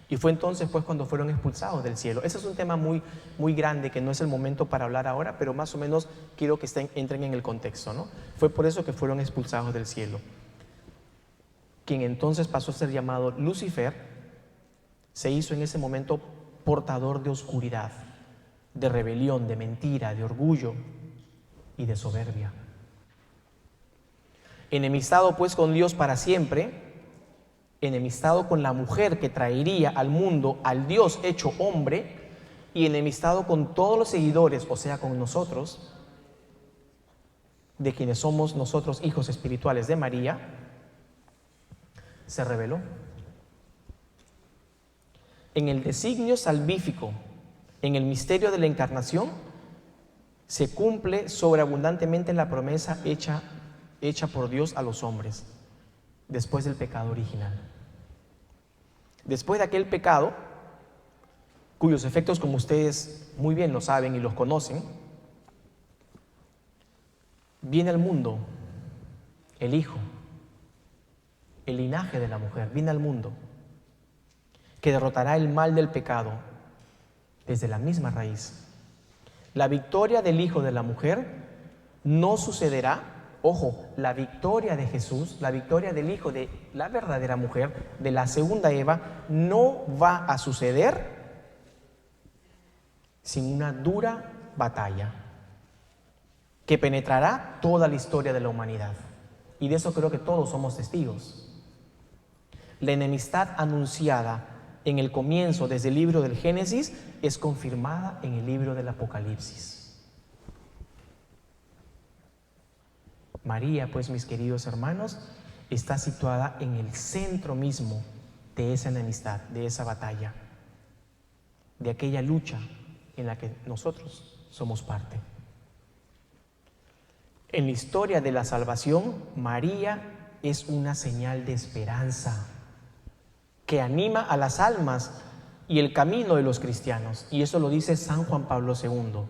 Y fue entonces pues cuando fueron expulsados del cielo. Ese es un tema muy, muy grande que no es el momento para hablar ahora, pero más o menos quiero que entren en el contexto, ¿no? Fue por eso que fueron expulsados del cielo. Quien entonces pasó a ser llamado Lucifer, se hizo en ese momento portador de oscuridad, de rebelión, de mentira, de orgullo y de soberbia. Enemistado pues con Dios para siempre, enemistado con la mujer que traería al mundo al Dios hecho hombre, y enemistado con todos los seguidores, o sea, con nosotros, de quienes somos nosotros hijos espirituales de María, se rebeló. En el designio salvífico, en el misterio de la encarnación, se cumple sobreabundantemente la promesa hecha por Dios a los hombres después del pecado original. Después de aquel pecado, cuyos efectos, como ustedes muy bien lo saben y los conocen, viene al mundo el Hijo, el linaje de la mujer, viene al mundo, que derrotará el mal del pecado desde la misma raíz. La victoria del Hijo de la mujer no sucederá. Ojo, la victoria de Jesús, la victoria del Hijo de la verdadera mujer, de la segunda Eva, no va a suceder sin una dura batalla que penetrará toda la historia de la humanidad. Y de eso creo que todos somos testigos. La enemistad anunciada en el comienzo desde el libro del Génesis es confirmada en el libro del Apocalipsis. María, pues, mis queridos hermanos, está situada en el centro mismo de esa enemistad, de esa batalla, de aquella lucha en la que nosotros somos parte. En la historia de la salvación, María es una señal de esperanza que anima a las almas y el camino de los cristianos. Y eso lo dice San Juan Pablo II.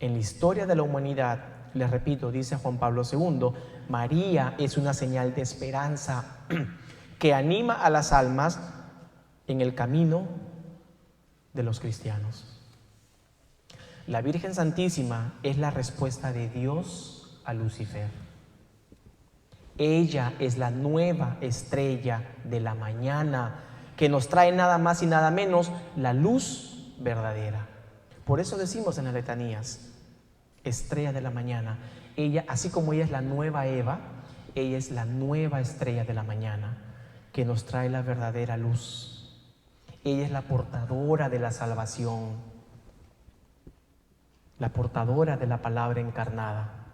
En la historia de la humanidad, les repito, dice Juan Pablo II, María es una señal de esperanza que anima a las almas en el camino de los cristianos. La Virgen Santísima es la respuesta de Dios a Lucifer. Ella es la nueva estrella de la mañana que nos trae nada más y nada menos la luz verdadera. Por eso decimos en las letanías, estrella de la mañana. Ella, así como ella es la nueva Eva, Ella es la nueva estrella de la mañana que nos trae la verdadera luz. Ella es la portadora de la salvación, la portadora de la palabra encarnada.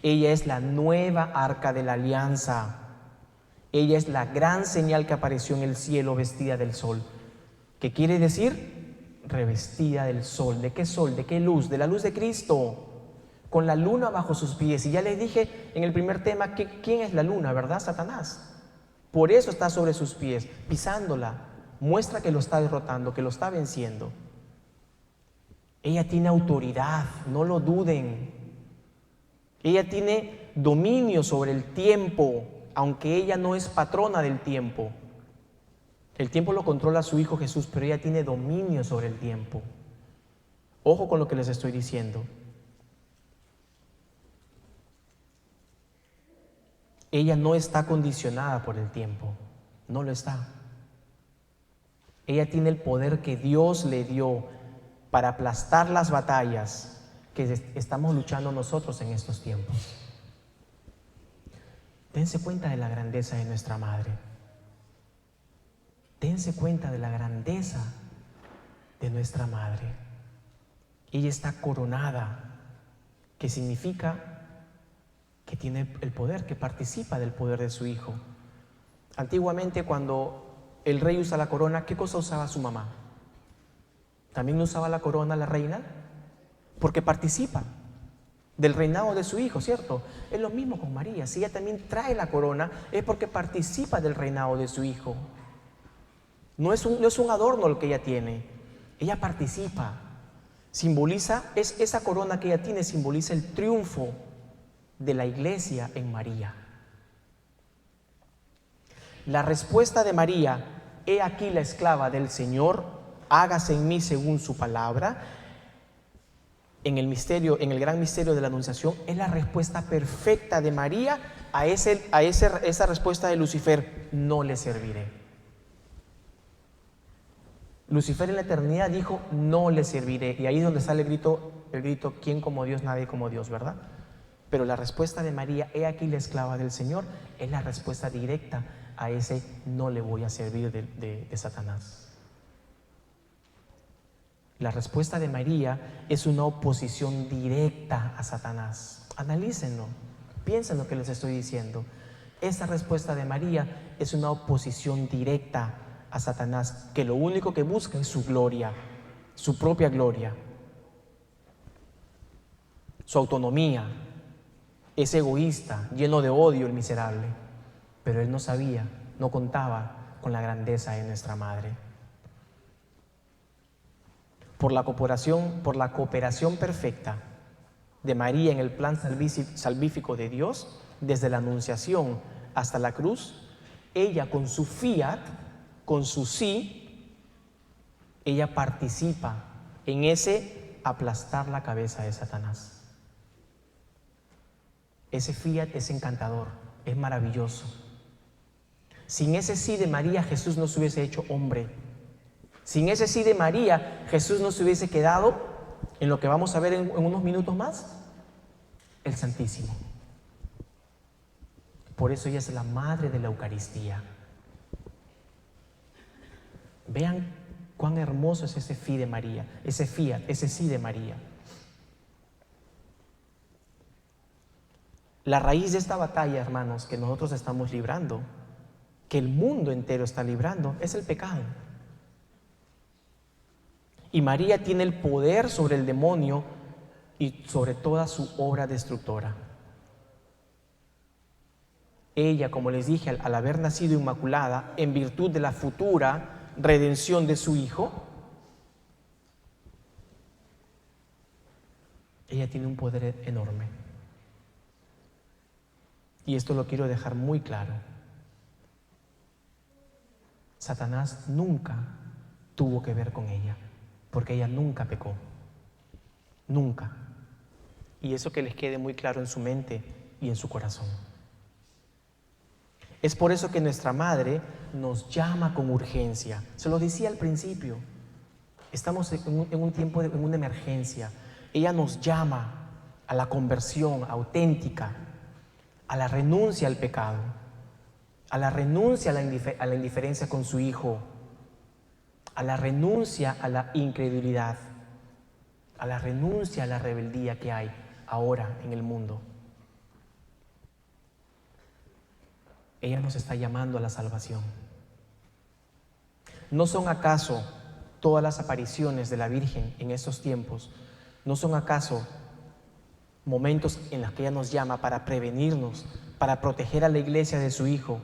Ella es la nueva arca de la alianza. Ella es la gran señal que apareció en el cielo vestida del sol. ¿Qué quiere decir? Revestida del sol. ¿De qué sol? ¿De qué luz? De la luz de Cristo, con la luna bajo sus pies. Y ya les dije en el primer tema que quién es la luna, ¿verdad? Satanás. Por eso está sobre sus pies, pisándola. Muestra que lo está derrotando, que lo está venciendo. Ella tiene autoridad, no lo duden. Ella tiene dominio sobre el tiempo, aunque ella no es patrona del tiempo. El tiempo lo controla su Hijo Jesús, pero ella tiene dominio sobre el tiempo. Ojo con lo que les estoy diciendo. Ella no está condicionada por el tiempo, no lo está. Ella tiene el poder que Dios le dio para aplastar las batallas que estamos luchando nosotros en estos tiempos. Dense cuenta de la grandeza de nuestra Madre. Dense cuenta de la grandeza de nuestra Madre. Ella está coronada, que significa que tiene el poder, que participa del poder de su Hijo. Antiguamente, cuando el rey usa la corona, ¿qué cosa usaba su mamá? ¿También usaba la corona la reina? Porque participa del reinado de su Hijo, ¿cierto? Es lo mismo con María. Si ella también trae la corona, es porque participa del reinado de su Hijo. No es un adorno lo que ella tiene. Ella participa. Simboliza, esa corona que ella tiene simboliza el triunfo de la iglesia en María. La respuesta de María: he aquí la esclava del Señor, hágase en mí según su palabra, en el gran misterio de la Anunciación, es la respuesta perfecta de María a esa respuesta de Lucifer: no le serviré. Lucifer en la eternidad dijo: no le serviré, y ahí es donde sale el grito: ¿quién como Dios? Nadie como Dios, ¿verdad? Pero la respuesta de María: he aquí la esclava del Señor, es la respuesta directa a ese no le voy a servir de Satanás. La respuesta de María es una oposición directa a Satanás. Analícenlo, piensen lo que les estoy diciendo. Esa respuesta de María es una oposición directa a Satanás, que lo único que busca es su gloria, su propia gloria, su autonomía. Es egoísta, lleno de odio el miserable, pero él no sabía, no contaba con la grandeza de nuestra Madre. Por la cooperación perfecta de María en el plan salvífico de Dios, desde la Anunciación hasta la cruz, ella con su fiat, con su sí, ella participa en ese aplastar la cabeza de Satanás. Ese fiat es encantador, es maravilloso. Sin ese sí de María, Jesús no se hubiese hecho hombre. Sin ese sí de María, Jesús no se hubiese quedado en lo que vamos a ver en unos minutos más, el Santísimo. Por eso ella es la madre de la Eucaristía. Vean cuán hermoso es ese sí de María, ese fiat, ese sí de María. La raíz de esta batalla, hermanos, que nosotros estamos librando, que el mundo entero está librando, es el pecado. Y María tiene el poder sobre el demonio y sobre toda su obra destructora. Ella, como les dije, al haber nacido inmaculada, en virtud de la futura redención de su Hijo, ella tiene un poder enorme. Y esto lo quiero dejar muy claro. Satanás nunca tuvo que ver con ella, porque ella nunca pecó. Nunca. Y eso que les quede muy claro en su mente y en su corazón. Es por eso que nuestra Madre nos llama con urgencia. Se lo decía al principio. Estamos en un tiempo, en una emergencia. Ella nos llama a la conversión auténtica, a la renuncia al pecado, a la renuncia a la indiferencia con su hijo, a la renuncia a la incredulidad, a la renuncia a la rebeldía que hay ahora en el mundo. Ella nos está llamando a la salvación. ¿No son acaso todas las apariciones de la Virgen en estos tiempos, no son acaso momentos en los que ella nos llama para prevenirnos, para proteger a la iglesia de su Hijo,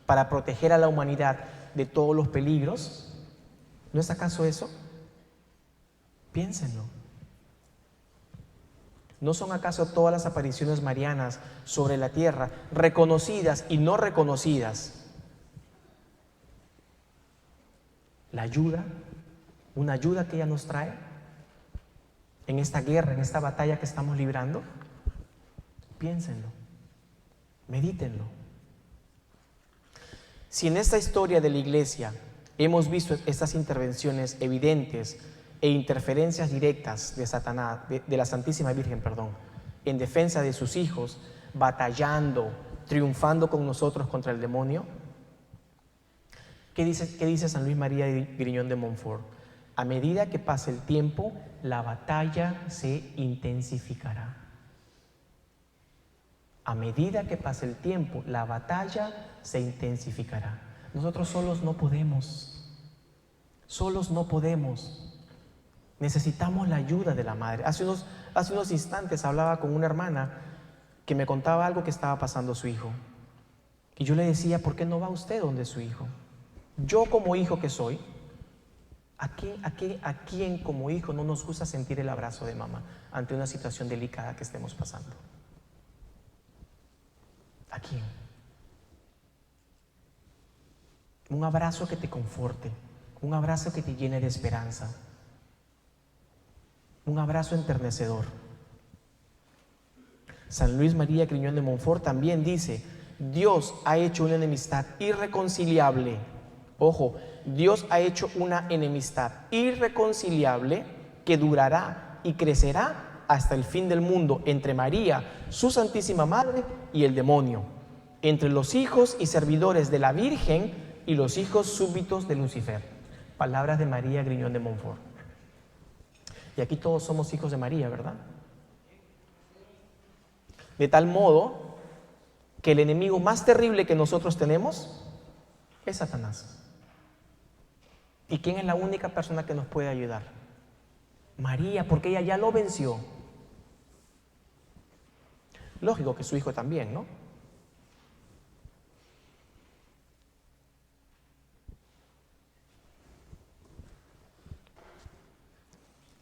para proteger a la humanidad de todos los peligros? ¿No es acaso eso? Piénsenlo. ¿No son acaso todas las apariciones marianas sobre la tierra, reconocidas y no reconocidas, la ayuda, una ayuda que ella nos trae en esta guerra, en esta batalla que estamos librando? Piénsenlo, medítenlo. Si en esta historia de la iglesia hemos visto estas intervenciones evidentes e interferencias directas de Satanás, de la Santísima Virgen, en defensa de sus hijos, batallando, triunfando con nosotros contra el demonio, ¿qué dice San Luis María de Griñón de Montfort? A medida que pase el tiempo, la batalla se intensificará. A medida que pase el tiempo, la batalla se intensificará. Nosotros solos no podemos. Solos no podemos. Necesitamos la ayuda de la madre. Hace unos instantes hablaba con una hermana que me contaba algo que estaba pasando a su hijo. Y yo le decía, ¿por qué no va usted donde su hijo? Yo como hijo que soy, ¿a quién como hijo no nos gusta sentir el abrazo de mamá ante una situación delicada que estemos pasando? ¿A quién? Un abrazo que te conforte, un abrazo que te llene de esperanza, un abrazo enternecedor. San Luis María Griñón de Montfort también dice, Dios ha hecho una enemistad irreconciliable. Ojo, Dios ha hecho una enemistad irreconciliable que durará y crecerá hasta el fin del mundo entre María, su Santísima Madre, y el demonio, entre los hijos y servidores de la Virgen y los hijos súbditos de Lucifer. Palabras de María Griñón de Montfort. Y aquí todos somos hijos de María, ¿verdad? De tal modo que el enemigo más terrible que nosotros tenemos es Satanás. ¿Y quién es la única persona que nos puede ayudar? María, porque ella ya lo venció. Lógico que su hijo también, ¿no?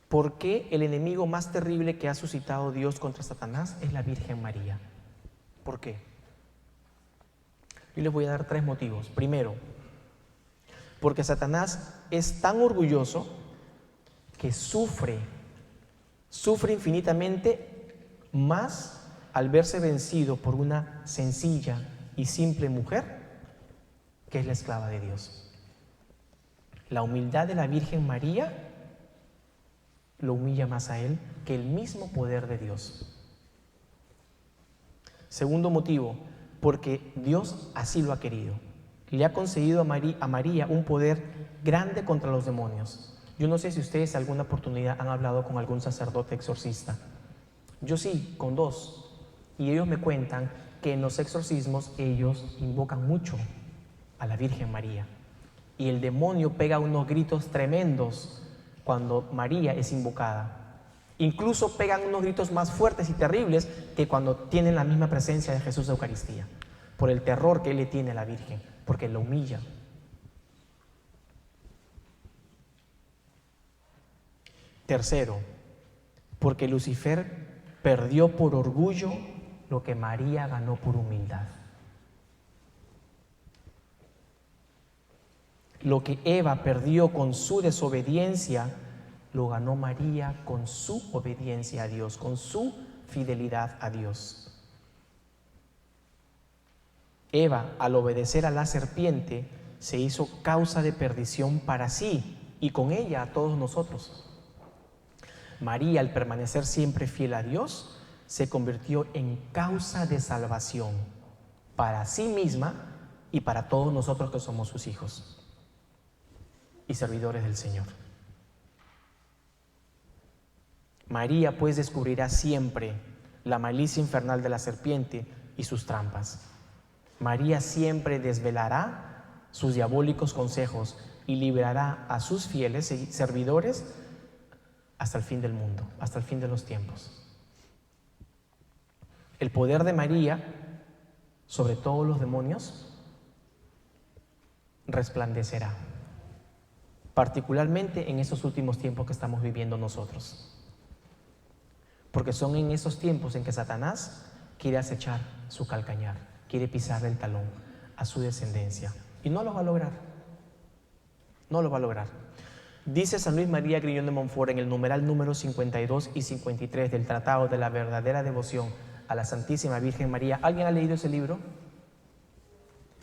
¿Por qué el enemigo más terrible que ha suscitado Dios contra Satanás es la Virgen María? ¿Por qué? Yo les voy a dar 3 motivos. Primero, porque Satanás es tan orgulloso que sufre infinitamente más al verse vencido por una sencilla y simple mujer que es la esclava de Dios. La humildad de la Virgen María lo humilla más a él que el mismo poder de Dios. Segundo motivo, porque Dios así lo ha querido. Le ha concedido a María un poder grande contra los demonios. Yo no sé si ustedes en alguna oportunidad han hablado con algún sacerdote exorcista. Yo sí, con 2. Y ellos me cuentan que en los exorcismos ellos invocan mucho a la Virgen María. Y el demonio pega unos gritos tremendos cuando María es invocada. Incluso pegan unos gritos más fuertes y terribles que cuando tienen la misma presencia de Jesús de Eucaristía, por el terror que él le tiene a la Virgen, porque la humilla. Tercero, porque Lucifer perdió por orgullo lo que María ganó por humildad. Lo que Eva perdió con su desobediencia, lo ganó María con su obediencia a Dios, con su fidelidad a Dios. Eva, al obedecer a la serpiente, se hizo causa de perdición para sí y con ella a todos nosotros. María, al permanecer siempre fiel a Dios, se convirtió en causa de salvación para sí misma y para todos nosotros que somos sus hijos y servidores del Señor. María pues descubrirá siempre la malicia infernal de la serpiente y sus trampas. María siempre desvelará sus diabólicos consejos y librará a sus fieles servidores hasta el fin del mundo, hasta el fin de los tiempos. El poder de María sobre todos los demonios resplandecerá, particularmente en esos últimos tiempos que estamos viviendo nosotros. Porque son en esos tiempos en que Satanás quiere acechar su calcañar, quiere pisarle el talón a su descendencia. Y no lo va a lograr. No lo va a lograr. Dice San Luis María Griñón de Montfort en el numeral número 52 y 53 del Tratado de la Verdadera Devoción a la Santísima Virgen María. ¿Alguien ha leído ese libro?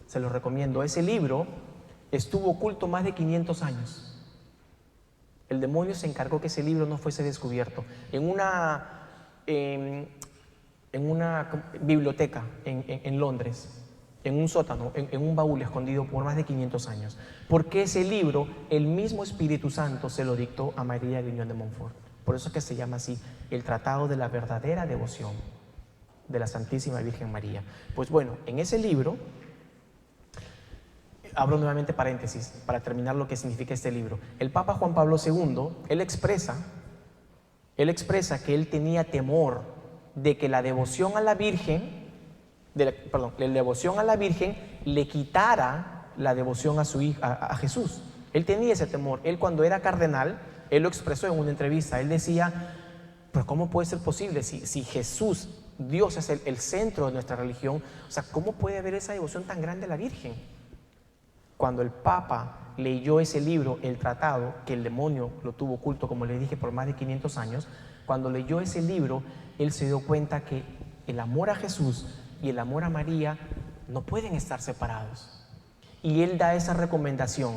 Se lo recomiendo. Ese libro estuvo oculto más de 500 años. El demonio se encargó que ese libro no fuese descubierto. En una biblioteca en Londres, en un sótano, en un baúl escondido por más de 500 años. Porque ese libro, el mismo Espíritu Santo se lo dictó a María Griñón de Montfort. Por eso es que se llama así, el Tratado de la Verdadera Devoción de la Santísima Virgen María. Pues bueno, en ese libro, abro nuevamente paréntesis para terminar lo que significa este libro. El Papa Juan Pablo II, él expresa que él tenía temor de que la devoción a la Virgen, la devoción a la Virgen le quitara la devoción a su hijo, a Jesús. Él tenía ese temor. Él, cuando era cardenal, él lo expresó en una entrevista. Él decía, pero ¿cómo puede ser posible si Jesús, Dios, es el centro de nuestra religión? O sea, ¿cómo puede haber esa devoción tan grande a la Virgen? Cuando el Papa leyó ese libro, el tratado, que el demonio lo tuvo oculto, como les dije, por más de 500 años, cuando leyó ese libro, él se dio cuenta que el amor a Jesús y el amor a María no pueden estar separados. Y él da esa recomendación,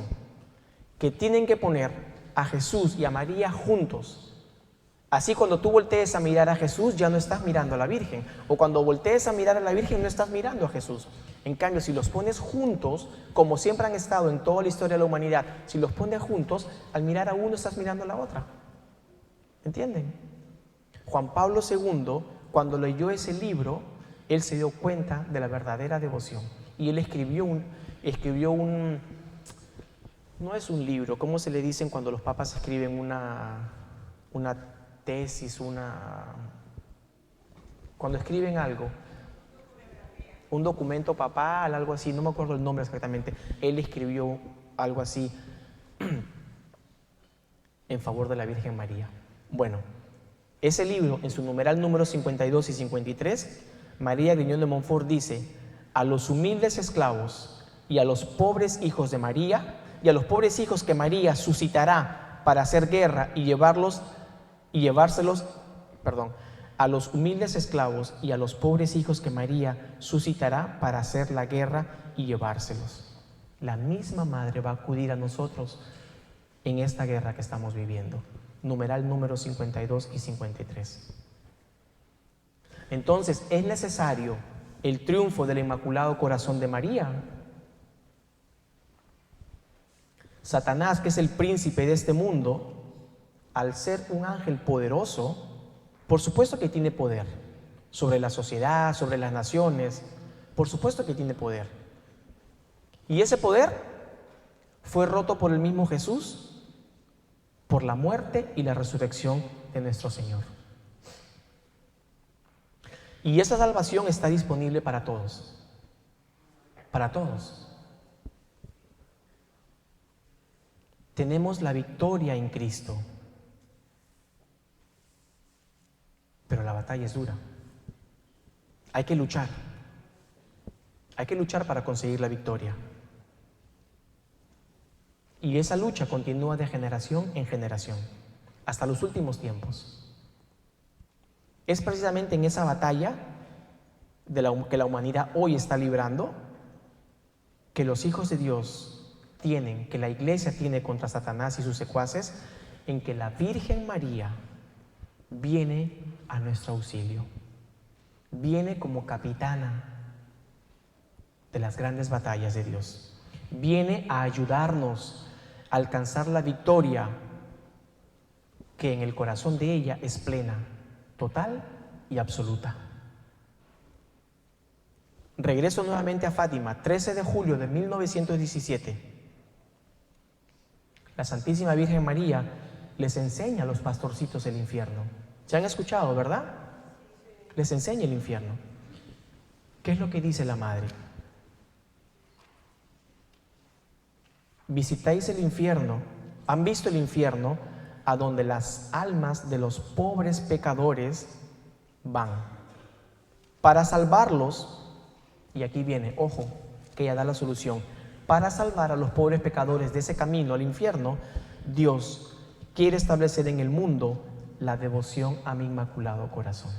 que tienen que poner a Jesús y a María juntos. Así, cuando tú voltees a mirar a Jesús, ya no estás mirando a la Virgen. O cuando voltees a mirar a la Virgen, no estás mirando a Jesús. En cambio, si los pones juntos, como siempre han estado en toda la historia de la humanidad, si los pones juntos, al mirar a uno estás mirando a la otra. ¿Entienden? Juan Pablo II, cuando leyó ese libro, él se dio cuenta de la verdadera devoción. Y él escribió un no es un libro, ¿cómo se le dicen cuando los papas escriben una tesis, cuando escriben algo? Un documento papal, algo así, no me acuerdo el nombre exactamente. Él escribió algo así en favor de la Virgen María. Bueno, ese libro, en su numeral número 52 y 53, María Griñón de Montfort dice: a los humildes esclavos y a los pobres hijos de María, y a los pobres hijos que María suscitará para hacer guerra y llevárselos, a los humildes esclavos y a los pobres hijos que María suscitará para hacer la guerra y llevárselos. La misma Madre va a acudir a nosotros en esta guerra que estamos viviendo. Numeral número 52 y 53. Entonces, es necesario el triunfo del Inmaculado Corazón de María. Satanás, que es el príncipe de este mundo, al ser un ángel poderoso, por supuesto que tiene poder sobre la sociedad, sobre las naciones, por supuesto que tiene poder. Y ese poder fue roto por el mismo Jesús, por la muerte y la resurrección de nuestro Señor. Y esa salvación está disponible para todos, para todos. Tenemos la victoria en Cristo, pero la batalla es dura. Hay que luchar para conseguir la victoria. Y esa lucha continúa de generación en generación, hasta los últimos tiempos. Es precisamente en esa batalla que la humanidad hoy está librando, que los hijos de Dios que la Iglesia tiene contra Satanás y sus secuaces, en que la Virgen María viene a nuestro auxilio. viene como capitana de las grandes batallas de Dios. Viene a ayudarnos a alcanzar la victoria que en el corazón de ella es plena, total y absoluta. Regreso nuevamente a Fátima, 13 de julio de 1917. La Santísima Virgen María les enseña a los pastorcitos el infierno. ¿Se han escuchado, verdad? Les enseña el infierno. ¿Qué es lo que dice la madre? Visitáis el infierno, han visto el infierno a donde las almas de los pobres pecadores van. Para salvarlos, y aquí viene, ojo, que ella da la solución. Para salvar a los pobres pecadores de ese camino al infierno, Dios quiere establecer en el mundo la devoción a mi Inmaculado Corazón.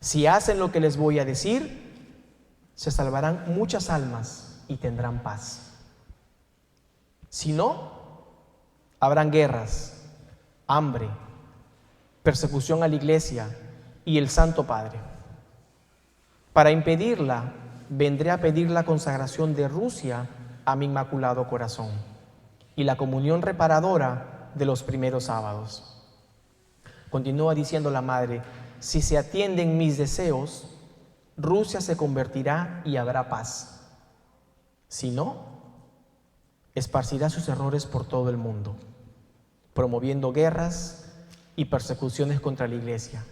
Si hacen lo que les voy a decir, se salvarán muchas almas y tendrán paz. Si no, habrán guerras, hambre, persecución a la Iglesia y el Santo Padre. Para impedirla, vendré a pedir la consagración de Rusia a mi Inmaculado Corazón y la comunión reparadora de los primeros sábados. Continúa diciendo la madre: si se atienden mis deseos, Rusia se convertirá y habrá paz. Si no, esparcirá sus errores por todo el mundo, promoviendo guerras y persecuciones contra la Iglesia.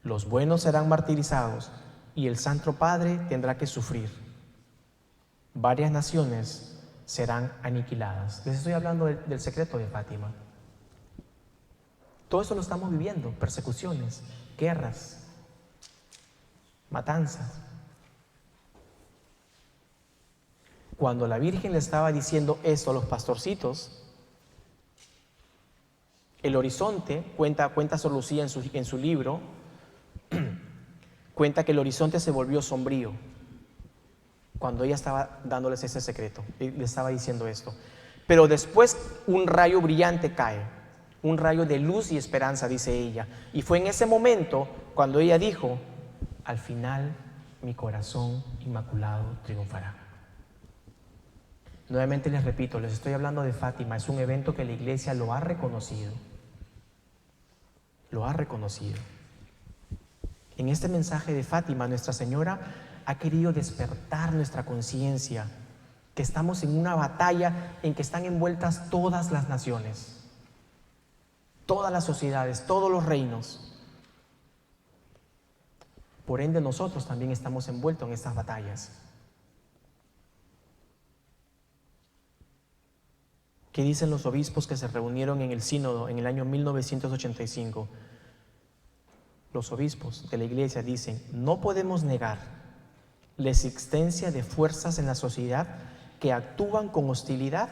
Los buenos serán martirizados y el Santo Padre tendrá que sufrir. Varias naciones serán aniquiladas. Les estoy hablando del secreto de Fátima. Todo eso lo estamos viviendo: persecuciones, guerras, matanzas. Cuando la Virgen le estaba diciendo esto a los pastorcitos, el horizonte, cuenta Sor Lucía en su libro, cuenta que el horizonte se volvió sombrío cuando ella estaba dándoles ese secreto, y le estaba diciendo esto. Pero después un rayo brillante cae, un rayo de luz y esperanza, dice ella. Y fue en ese momento cuando ella dijo: al final mi corazón inmaculado triunfará. Nuevamente les repito, les estoy hablando de Fátima. Es un evento que la Iglesia lo ha reconocido. Lo ha reconocido. En este mensaje de Fátima, Nuestra Señora ha querido despertar nuestra conciencia, que estamos en una batalla en que están envueltas todas las naciones, todas las sociedades, todos los reinos. Por ende, nosotros también estamos envueltos en estas batallas. ¿Qué dicen los obispos que se reunieron en el sínodo en el año 1985? Los obispos de la Iglesia dicen: no podemos negar la existencia de fuerzas en la sociedad que actúan con hostilidad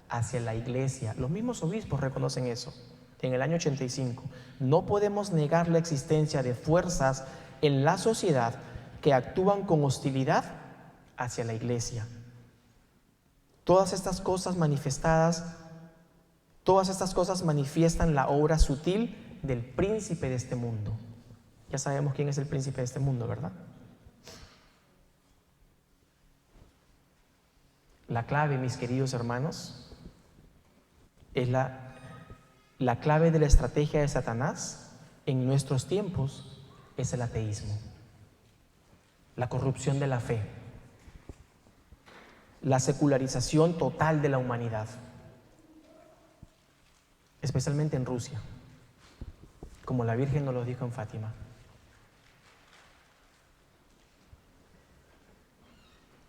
hacia la Iglesia. Los mismos obispos reconocen eso en el año 85. No podemos negar la existencia de fuerzas en la sociedad que actúan con hostilidad hacia la Iglesia. Todas estas cosas manifiestan la obra sutil del príncipe de este mundo. Ya sabemos quién es el príncipe de este mundo, ¿verdad? La clave, mis queridos hermanos, es la clave de la estrategia de Satanás en nuestros tiempos es el ateísmo, la corrupción de la fe, la secularización total de la humanidad, especialmente en Rusia, como la Virgen nos lo dijo en Fátima.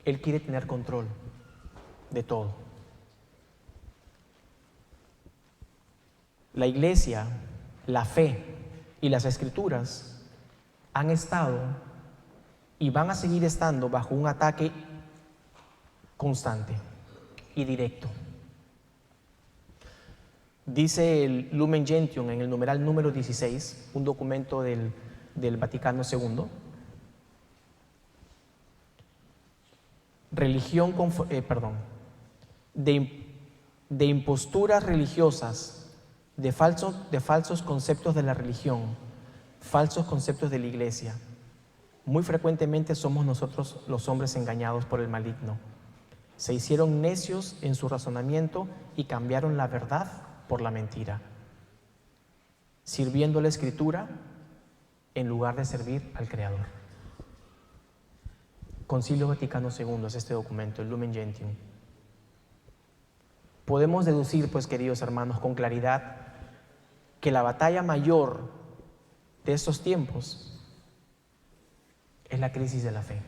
Él quiere tener control de todo. La Iglesia, la fe y las Escrituras han estado y van a seguir estando bajo un ataque constante y directo. Dice el Lumen Gentium en el numeral número 16, un documento del Vaticano II: de imposturas religiosas, de falsos conceptos de la religión, falsos conceptos de la iglesia. Muy frecuentemente somos nosotros los hombres engañados por el maligno. Se hicieron necios en su razonamiento y cambiaron la verdad por la mentira, sirviendo la Escritura en lugar de servir al Creador. Concilio Vaticano II es este documento, el Lumen Gentium. Podemos deducir, pues, queridos hermanos, con claridad que la batalla mayor de estos tiempos es la crisis de la fe.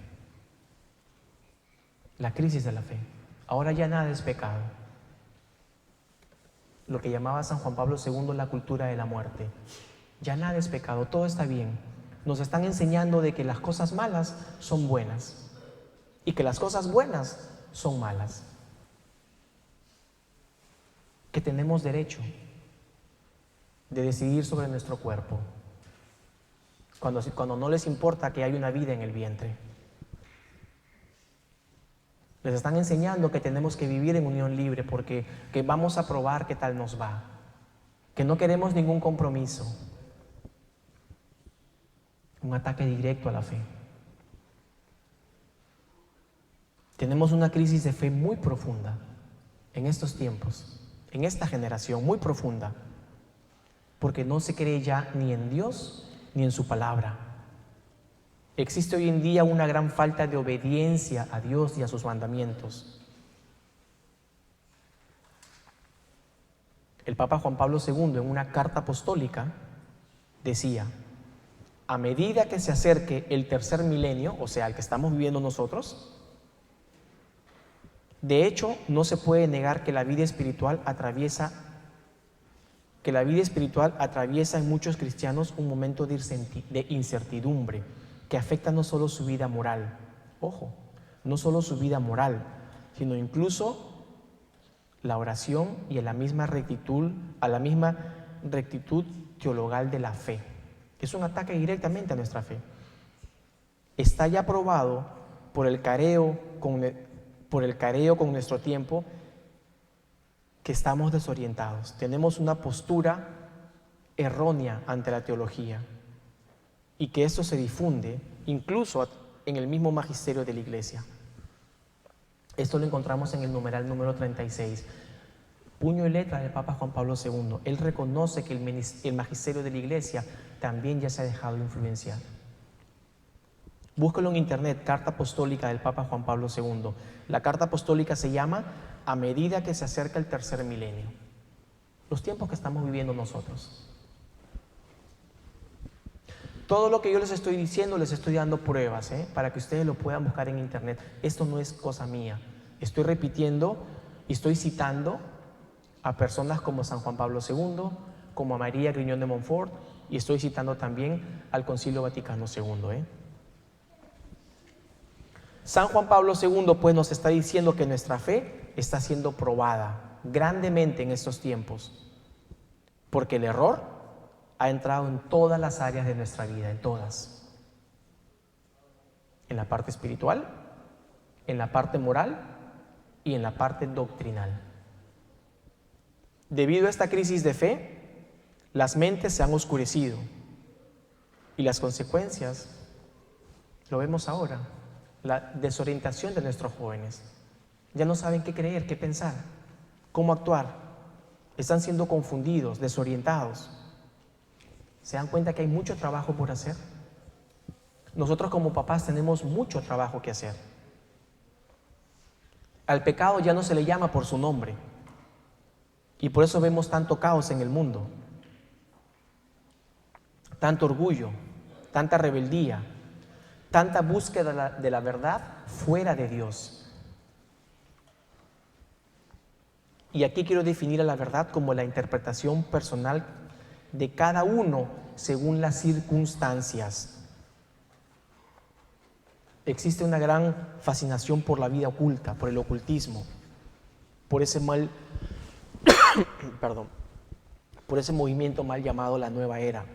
La crisis de la fe. Ahora ya nada es pecado. Lo que llamaba San Juan Pablo II la cultura de la muerte. Ya nada es pecado, todo está bien. Nos están enseñando de que las cosas malas son buenas y que las cosas buenas son malas. Que tenemos derecho de decidir sobre nuestro cuerpo cuando no les importa que hay una vida en el vientre. Les están enseñando que tenemos que vivir en unión libre porque que vamos a probar qué tal nos va, que no queremos ningún compromiso. Un ataque directo a la fe. Tenemos una crisis de fe muy profunda en estos tiempos, en esta generación, muy profunda, porque no se cree ya ni en Dios ni en su palabra. Existe hoy en día una gran falta de obediencia a Dios y a sus mandamientos. El Papa Juan Pablo II, en una carta apostólica, decía: a medida que se acerque el tercer milenio, o sea, el que estamos viviendo nosotros, de hecho, no se puede negar que la vida espiritual atraviesa en muchos cristianos un momento de incertidumbre que afecta no solo su vida moral, ojo, no solo su vida moral, sino incluso la oración y a la misma rectitud teologal de la fe. Es un ataque directamente a nuestra fe. Está ya probado por el careo con nuestro tiempo que estamos desorientados. Tenemos una postura errónea ante la teología y que esto se difunde incluso en el mismo magisterio de la Iglesia. Esto lo encontramos en el numeral número 36. Puño y letra del Papa Juan Pablo II. Él reconoce que el magisterio de la Iglesia también ya se ha dejado influenciar. Búsquelo en internet, Carta Apostólica del Papa Juan Pablo II. La carta apostólica se llama A medida que se acerca el tercer milenio. Los tiempos que estamos viviendo nosotros. Todo lo que yo les estoy diciendo, les estoy dando pruebas, para que ustedes lo puedan buscar en internet. Esto no es cosa mía. Estoy repitiendo y estoy citando a personas como San Juan Pablo II, como a María Griñón de Montfort, y estoy citando también al Concilio Vaticano II. San Juan Pablo II pues nos está diciendo que nuestra fe está siendo probada grandemente en estos tiempos, porque el error ha entrado en todas las áreas de nuestra vida, en todas. En la parte espiritual, en la parte moral y en la parte doctrinal. Debido a esta crisis de fe, las mentes se han oscurecido y las consecuencias lo vemos ahora. La desorientación de nuestros jóvenes. Ya no saben qué creer, qué pensar, cómo actuar. Están siendo confundidos, desorientados. ¿Se dan cuenta que hay mucho trabajo por hacer? Nosotros como papás tenemos mucho trabajo que hacer. Al pecado ya no se le llama por su nombre. Y por eso vemos tanto caos en el mundo. Tanto orgullo, tanta rebeldía, tanta búsqueda de la verdad fuera de Dios. Y aquí quiero definir a la verdad como la interpretación personal de cada uno según las circunstancias. Existe una gran fascinación por la vida oculta, por el ocultismo, por ese por ese movimiento mal llamado la nueva era.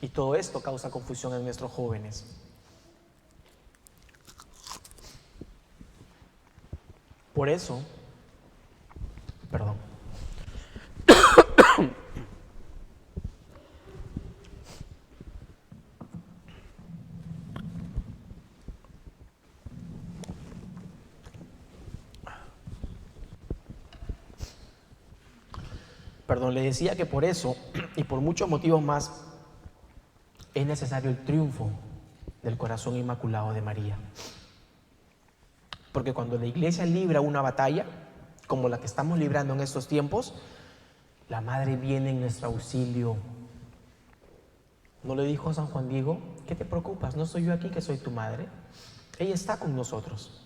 Y todo esto causa confusión en nuestros jóvenes. Por eso, Le decía que por eso y por muchos motivos más es necesario el triunfo del corazón inmaculado de María. Porque cuando la iglesia libra una batalla, como la que estamos librando en estos tiempos, la Madre viene en nuestro auxilio. ¿No le dijo a San Juan Diego? ¿Qué te preocupas? ¿No soy yo aquí que soy tu madre? Ella está con nosotros.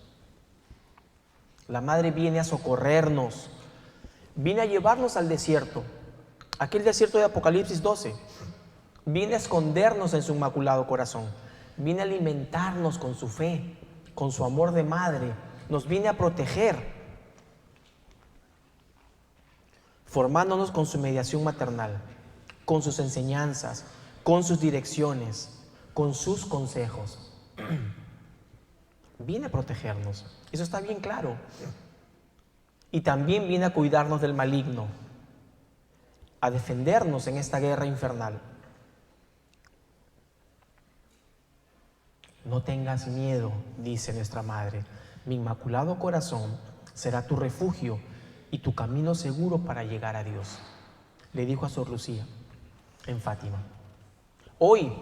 La Madre viene a socorrernos, viene a llevarnos al desierto, aquel desierto de Apocalipsis 12. Viene a escondernos en su inmaculado corazón, viene a alimentarnos con su fe, con su amor de madre, nos viene a proteger, formándonos con su mediación maternal, con sus enseñanzas, con sus direcciones, con sus consejos. Viene a protegernos, eso está bien claro. Y también viene a cuidarnos del maligno, a defendernos en esta guerra infernal. No tengas miedo, dice nuestra Madre. Mi inmaculado corazón será tu refugio y tu camino seguro para llegar a Dios. Le dijo a Sor Lucía en Fátima. Hoy,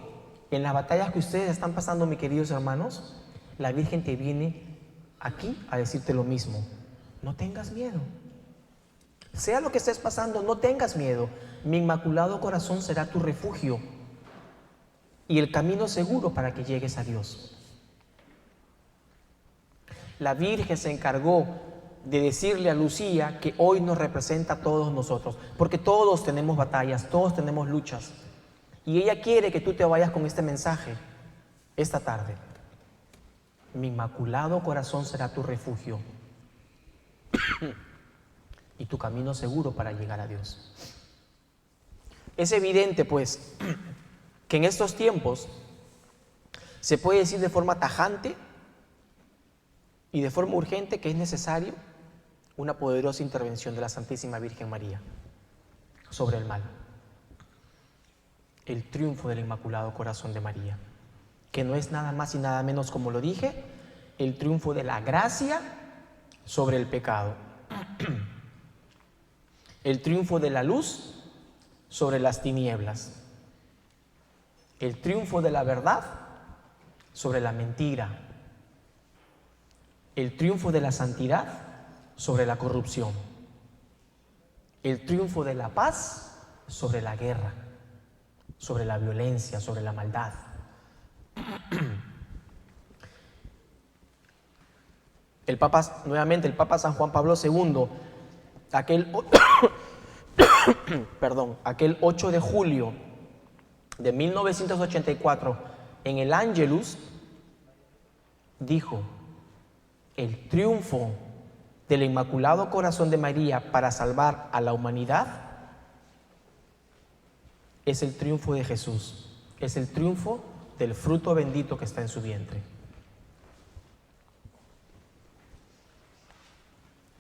en las batallas que ustedes están pasando, mis queridos hermanos, la Virgen te viene aquí a decirte lo mismo. No tengas miedo. Sea lo que estés pasando, no tengas miedo. Mi inmaculado corazón será tu refugio y el camino seguro para que llegues a Dios. La Virgen se encargó de decirle a Lucía que hoy nos representa a todos nosotros, porque todos tenemos batallas, todos tenemos luchas. Y ella quiere que tú te vayas con este mensaje esta tarde. Mi inmaculado corazón será tu refugio y tu camino seguro para llegar a Dios. Es evidente, pues, que en estos tiempos se puede decir de forma tajante y de forma urgente que es necesario una poderosa intervención de la Santísima Virgen María sobre el mal. El triunfo del Inmaculado Corazón de María, que no es nada más y nada menos, como lo dije, el triunfo de la gracia sobre el pecado. El triunfo de la luz sobre las tinieblas. El triunfo de la verdad sobre la mentira. El triunfo de la santidad sobre la corrupción. El triunfo de la paz sobre la guerra, sobre la violencia, sobre la maldad. Nuevamente el Papa San Juan Pablo II, aquel 8 de julio de 1984, en el Ángelus, dijo: el triunfo del Inmaculado Corazón de María para salvar a la humanidad es el triunfo de Jesús, es el triunfo del fruto bendito que está en su vientre.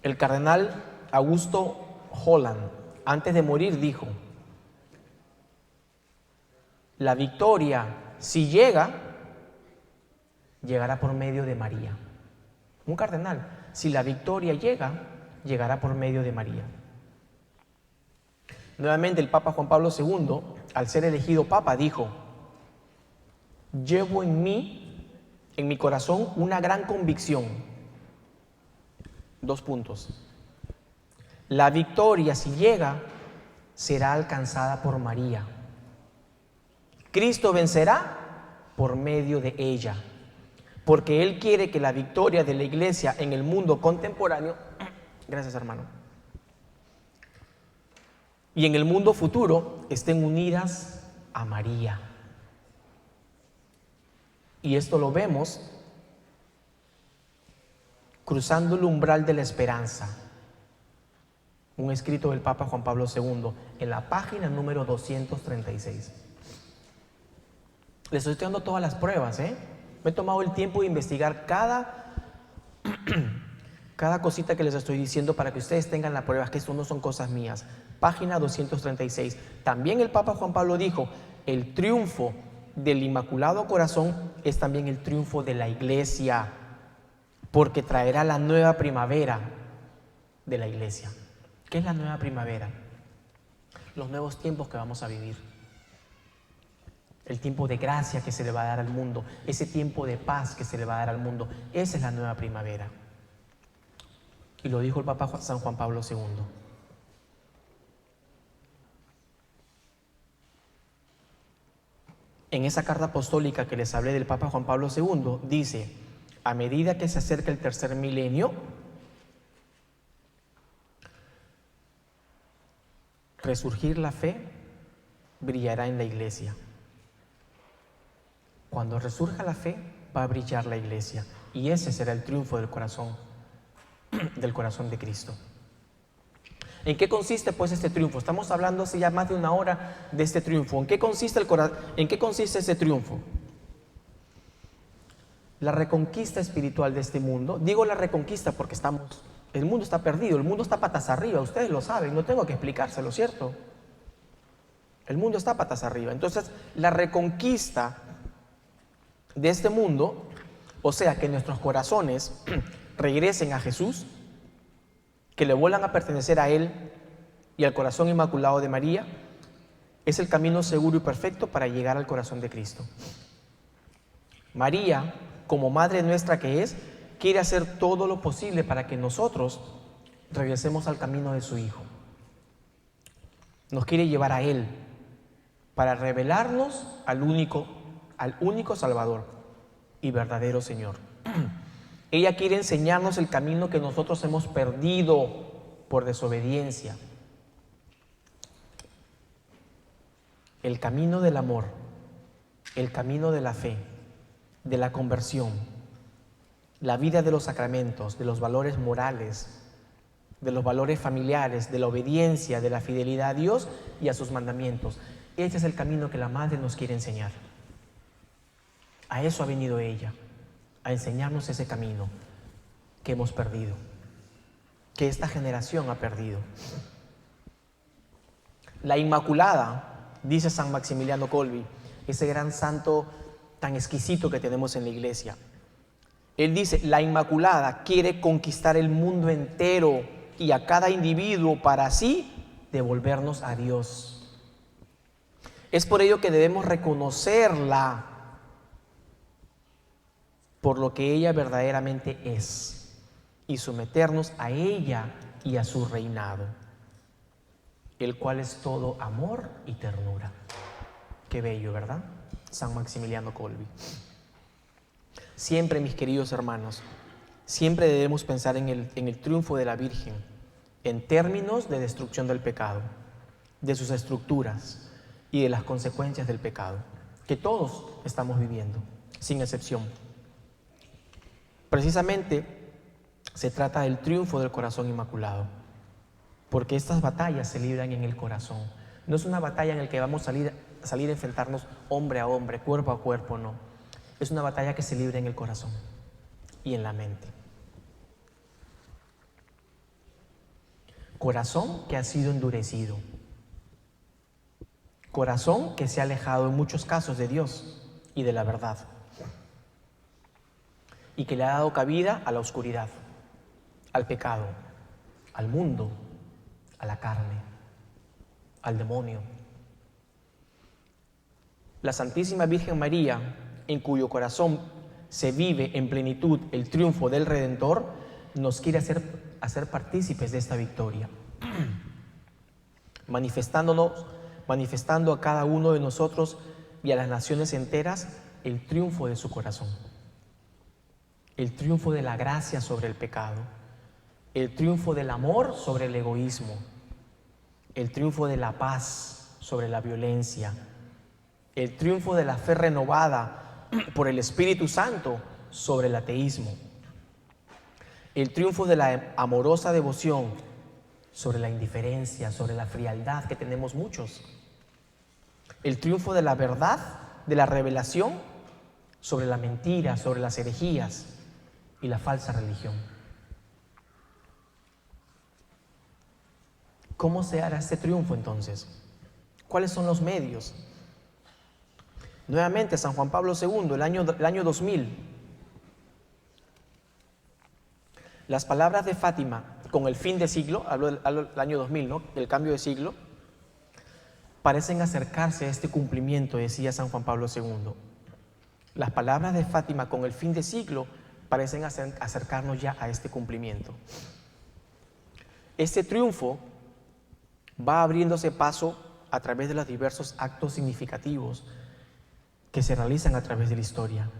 El cardenal Augusto Holland, antes de morir, dijo: la victoria, si llega, llegará por medio de María. Un cardenal, si la victoria llega, llegará por medio de María. Nuevamente el Papa Juan Pablo II, al ser elegido Papa, dijo: llevo en mi corazón, una gran convicción. 2 puntos. La victoria, si llega, será alcanzada por María. Cristo vencerá por medio de ella, porque Él quiere que la victoria de la Iglesia en el mundo contemporáneo, gracias hermano, y en el mundo futuro estén unidas a María. Y esto lo vemos cruzando el umbral de la esperanza. Un escrito del Papa Juan Pablo II en la página número 236. Les estoy dando todas las pruebas, Me he tomado el tiempo de investigar cada cosita que les estoy diciendo para que ustedes tengan la prueba que esto no son cosas mías. Página 236. También el Papa Juan Pablo dijo: el triunfo del Inmaculado Corazón es también el triunfo de la Iglesia, porque traerá la nueva primavera de la Iglesia. ¿Qué es la nueva primavera? los nuevos tiempos que vamos a vivir. El tiempo de gracia que se le va a dar al mundo, ese tiempo de paz que se le va a dar al mundo, esa es la nueva primavera. Y lo dijo el Papa San Juan Pablo II. En esa carta apostólica que les hablé del Papa Juan Pablo II, dice: a medida que se acerca el tercer milenio, resurgir la fe brillará en la iglesia. Cuando resurja la fe, va a brillar la iglesia. Y ese será el triunfo del corazón de Cristo. ¿En qué consiste pues este triunfo? Estamos hablando hace ya más de una hora de este triunfo. ¿En qué consiste ese triunfo? La reconquista espiritual de este mundo. Digo la reconquista porque el mundo está perdido, el mundo está patas arriba, ustedes lo saben, no tengo que explicárselo, ¿cierto? El mundo está patas arriba. Entonces, la reconquista de este mundo, o sea, que nuestros corazones regresen a Jesús, que le vuelvan a pertenecer a Él y al corazón inmaculado de María, es el camino seguro y perfecto para llegar al corazón de Cristo. María, como madre nuestra que es, quiere hacer todo lo posible para que nosotros regresemos al camino de su Hijo. Nos quiere llevar a Él para revelarnos al único Salvador y verdadero Señor. Ella quiere enseñarnos el camino que nosotros hemos perdido por desobediencia. El camino del amor, el camino de la fe, de la conversión, la vida de los sacramentos, de los valores morales, de los valores familiares, de la obediencia, de la fidelidad a Dios y a sus mandamientos. Ese es el camino que la Madre nos quiere enseñar. A eso ha venido ella, a enseñarnos ese camino que hemos perdido, que esta generación ha perdido. La Inmaculada, dice San Maximiliano Kolbe, ese gran santo tan exquisito que tenemos en la iglesia. Él dice: la Inmaculada quiere conquistar el mundo entero y a cada individuo para así devolvernos a Dios. Es por ello que debemos reconocerla por lo que ella verdaderamente es y someternos a ella y a su reinado, el cual es todo amor y ternura. Qué bello, ¿verdad? San Maximiliano Kolbe. Siempre, mis queridos hermanos, siempre debemos pensar en el triunfo de la Virgen en términos de destrucción del pecado, de sus estructuras y de las consecuencias del pecado, que todos estamos viviendo, sin excepción. Precisamente se trata del triunfo del corazón inmaculado, porque estas batallas se libran en el corazón. No es una batalla en la que vamos a salir a enfrentarnos hombre a hombre, cuerpo a cuerpo, no. Es una batalla que se libra en el corazón y en la mente. Corazón que ha sido endurecido. Corazón que se ha alejado en muchos casos de Dios y de la verdad. Y que le ha dado cabida a la oscuridad, al pecado, al mundo, a la carne, al demonio. La Santísima Virgen María, en cuyo corazón se vive en plenitud el triunfo del Redentor, nos quiere hacer partícipes de esta victoria, manifestando a cada uno de nosotros y a las naciones enteras el triunfo de su corazón, el triunfo de la gracia sobre el pecado, el triunfo del amor sobre el egoísmo, el triunfo de la paz sobre la violencia, el triunfo de la fe renovada por el Espíritu Santo sobre el ateísmo, el triunfo de la amorosa devoción sobre la indiferencia, sobre la frialdad que tenemos muchos, el triunfo de la verdad, de la revelación sobre la mentira, sobre las herejías y la falsa religión. ¿Cómo se hará este triunfo entonces? ¿Cuáles son los medios? Nuevamente, San Juan Pablo II, el año 2000. Las palabras de Fátima con el fin de siglo, hablo del año 2000, ¿no? El cambio de siglo. parecen acercarse a este cumplimiento, decía San Juan Pablo II. Las palabras de Fátima con el fin de siglo parecen acercarnos ya a este cumplimiento. Este triunfo va abriéndose paso a través de los diversos actos significativos que se realizan a través de la historia,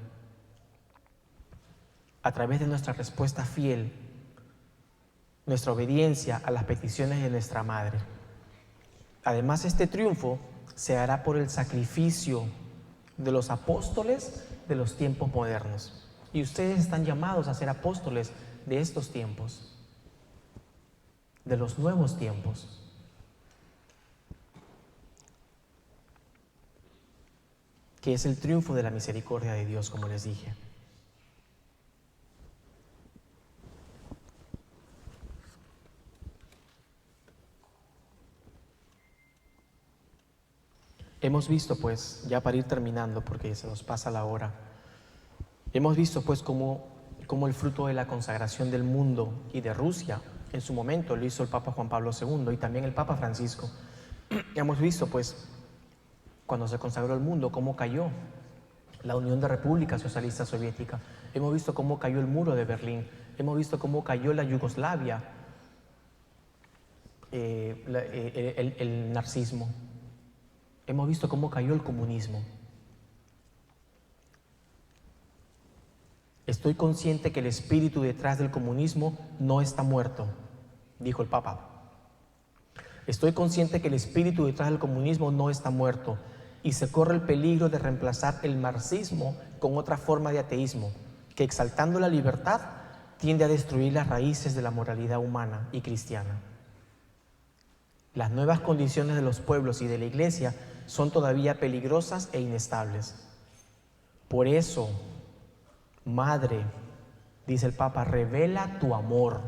a través de nuestra respuesta fiel, nuestra obediencia a las peticiones de nuestra Madre. Además, este triunfo se hará por el sacrificio de los apóstoles de los tiempos modernos. Y ustedes están llamados a ser apóstoles de estos tiempos, de los nuevos tiempos. Que es el triunfo de la misericordia de Dios, como les dije. Hemos visto, pues, ya para ir terminando, porque se nos pasa la hora, hemos visto, pues, cómo el fruto de la consagración del mundo y de Rusia, en su momento lo hizo el Papa Juan Pablo II y también el Papa Francisco. Hemos visto, pues, cuando se consagró el mundo, cómo cayó la Unión de Repúblicas Socialistas Soviéticas. Hemos visto cómo cayó el muro de Berlín. Hemos visto cómo cayó la Yugoslavia, el nazismo. Hemos visto cómo cayó el comunismo. Estoy consciente que el espíritu detrás del comunismo no está muerto, dijo el Papa. Estoy consciente que el espíritu detrás del comunismo no está muerto y se corre el peligro de reemplazar el marxismo con otra forma de ateísmo que, exaltando la libertad, tiende a destruir las raíces de la moralidad humana y cristiana. Las nuevas condiciones de los pueblos y de la Iglesia son todavía peligrosas e inestables. Por eso, Madre, dice el Papa, revela tu amor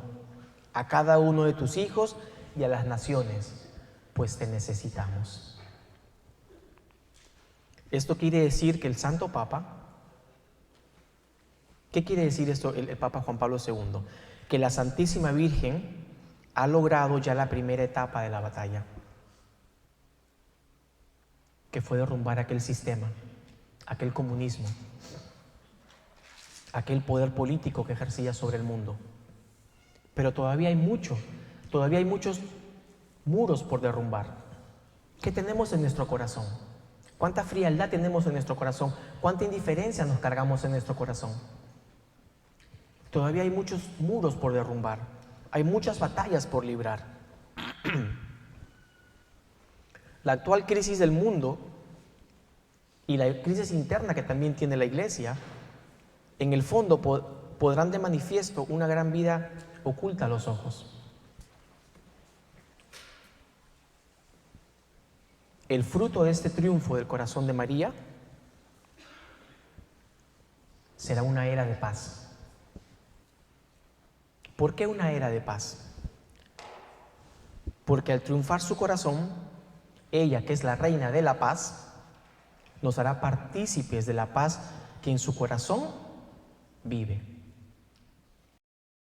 a cada uno de tus hijos y a las naciones, pues te necesitamos. Esto quiere decir que el Santo Papa, ¿qué quiere decir esto el Papa Juan Pablo II? Que la Santísima Virgen ha logrado ya la primera etapa de la batalla, que fue derrumbar aquel sistema, aquel comunismo, aquel poder político que ejercía sobre el mundo. Pero todavía hay muchos muros por derrumbar. ¿Qué tenemos en nuestro corazón? ¿Cuánta frialdad tenemos en nuestro corazón? ¿Cuánta indiferencia nos cargamos en nuestro corazón? Todavía hay muchos muros por derrumbar. Hay muchas batallas por librar. La actual crisis del mundo y la crisis interna que también tiene la Iglesia, en el fondo podrán de manifiesto una gran vida oculta a los ojos. El fruto de este triunfo del corazón de María será una era de paz. ¿Por qué una era de paz? Porque al triunfar su corazón, ella, que es la reina de la paz, nos hará partícipes de la paz que en su corazón vive.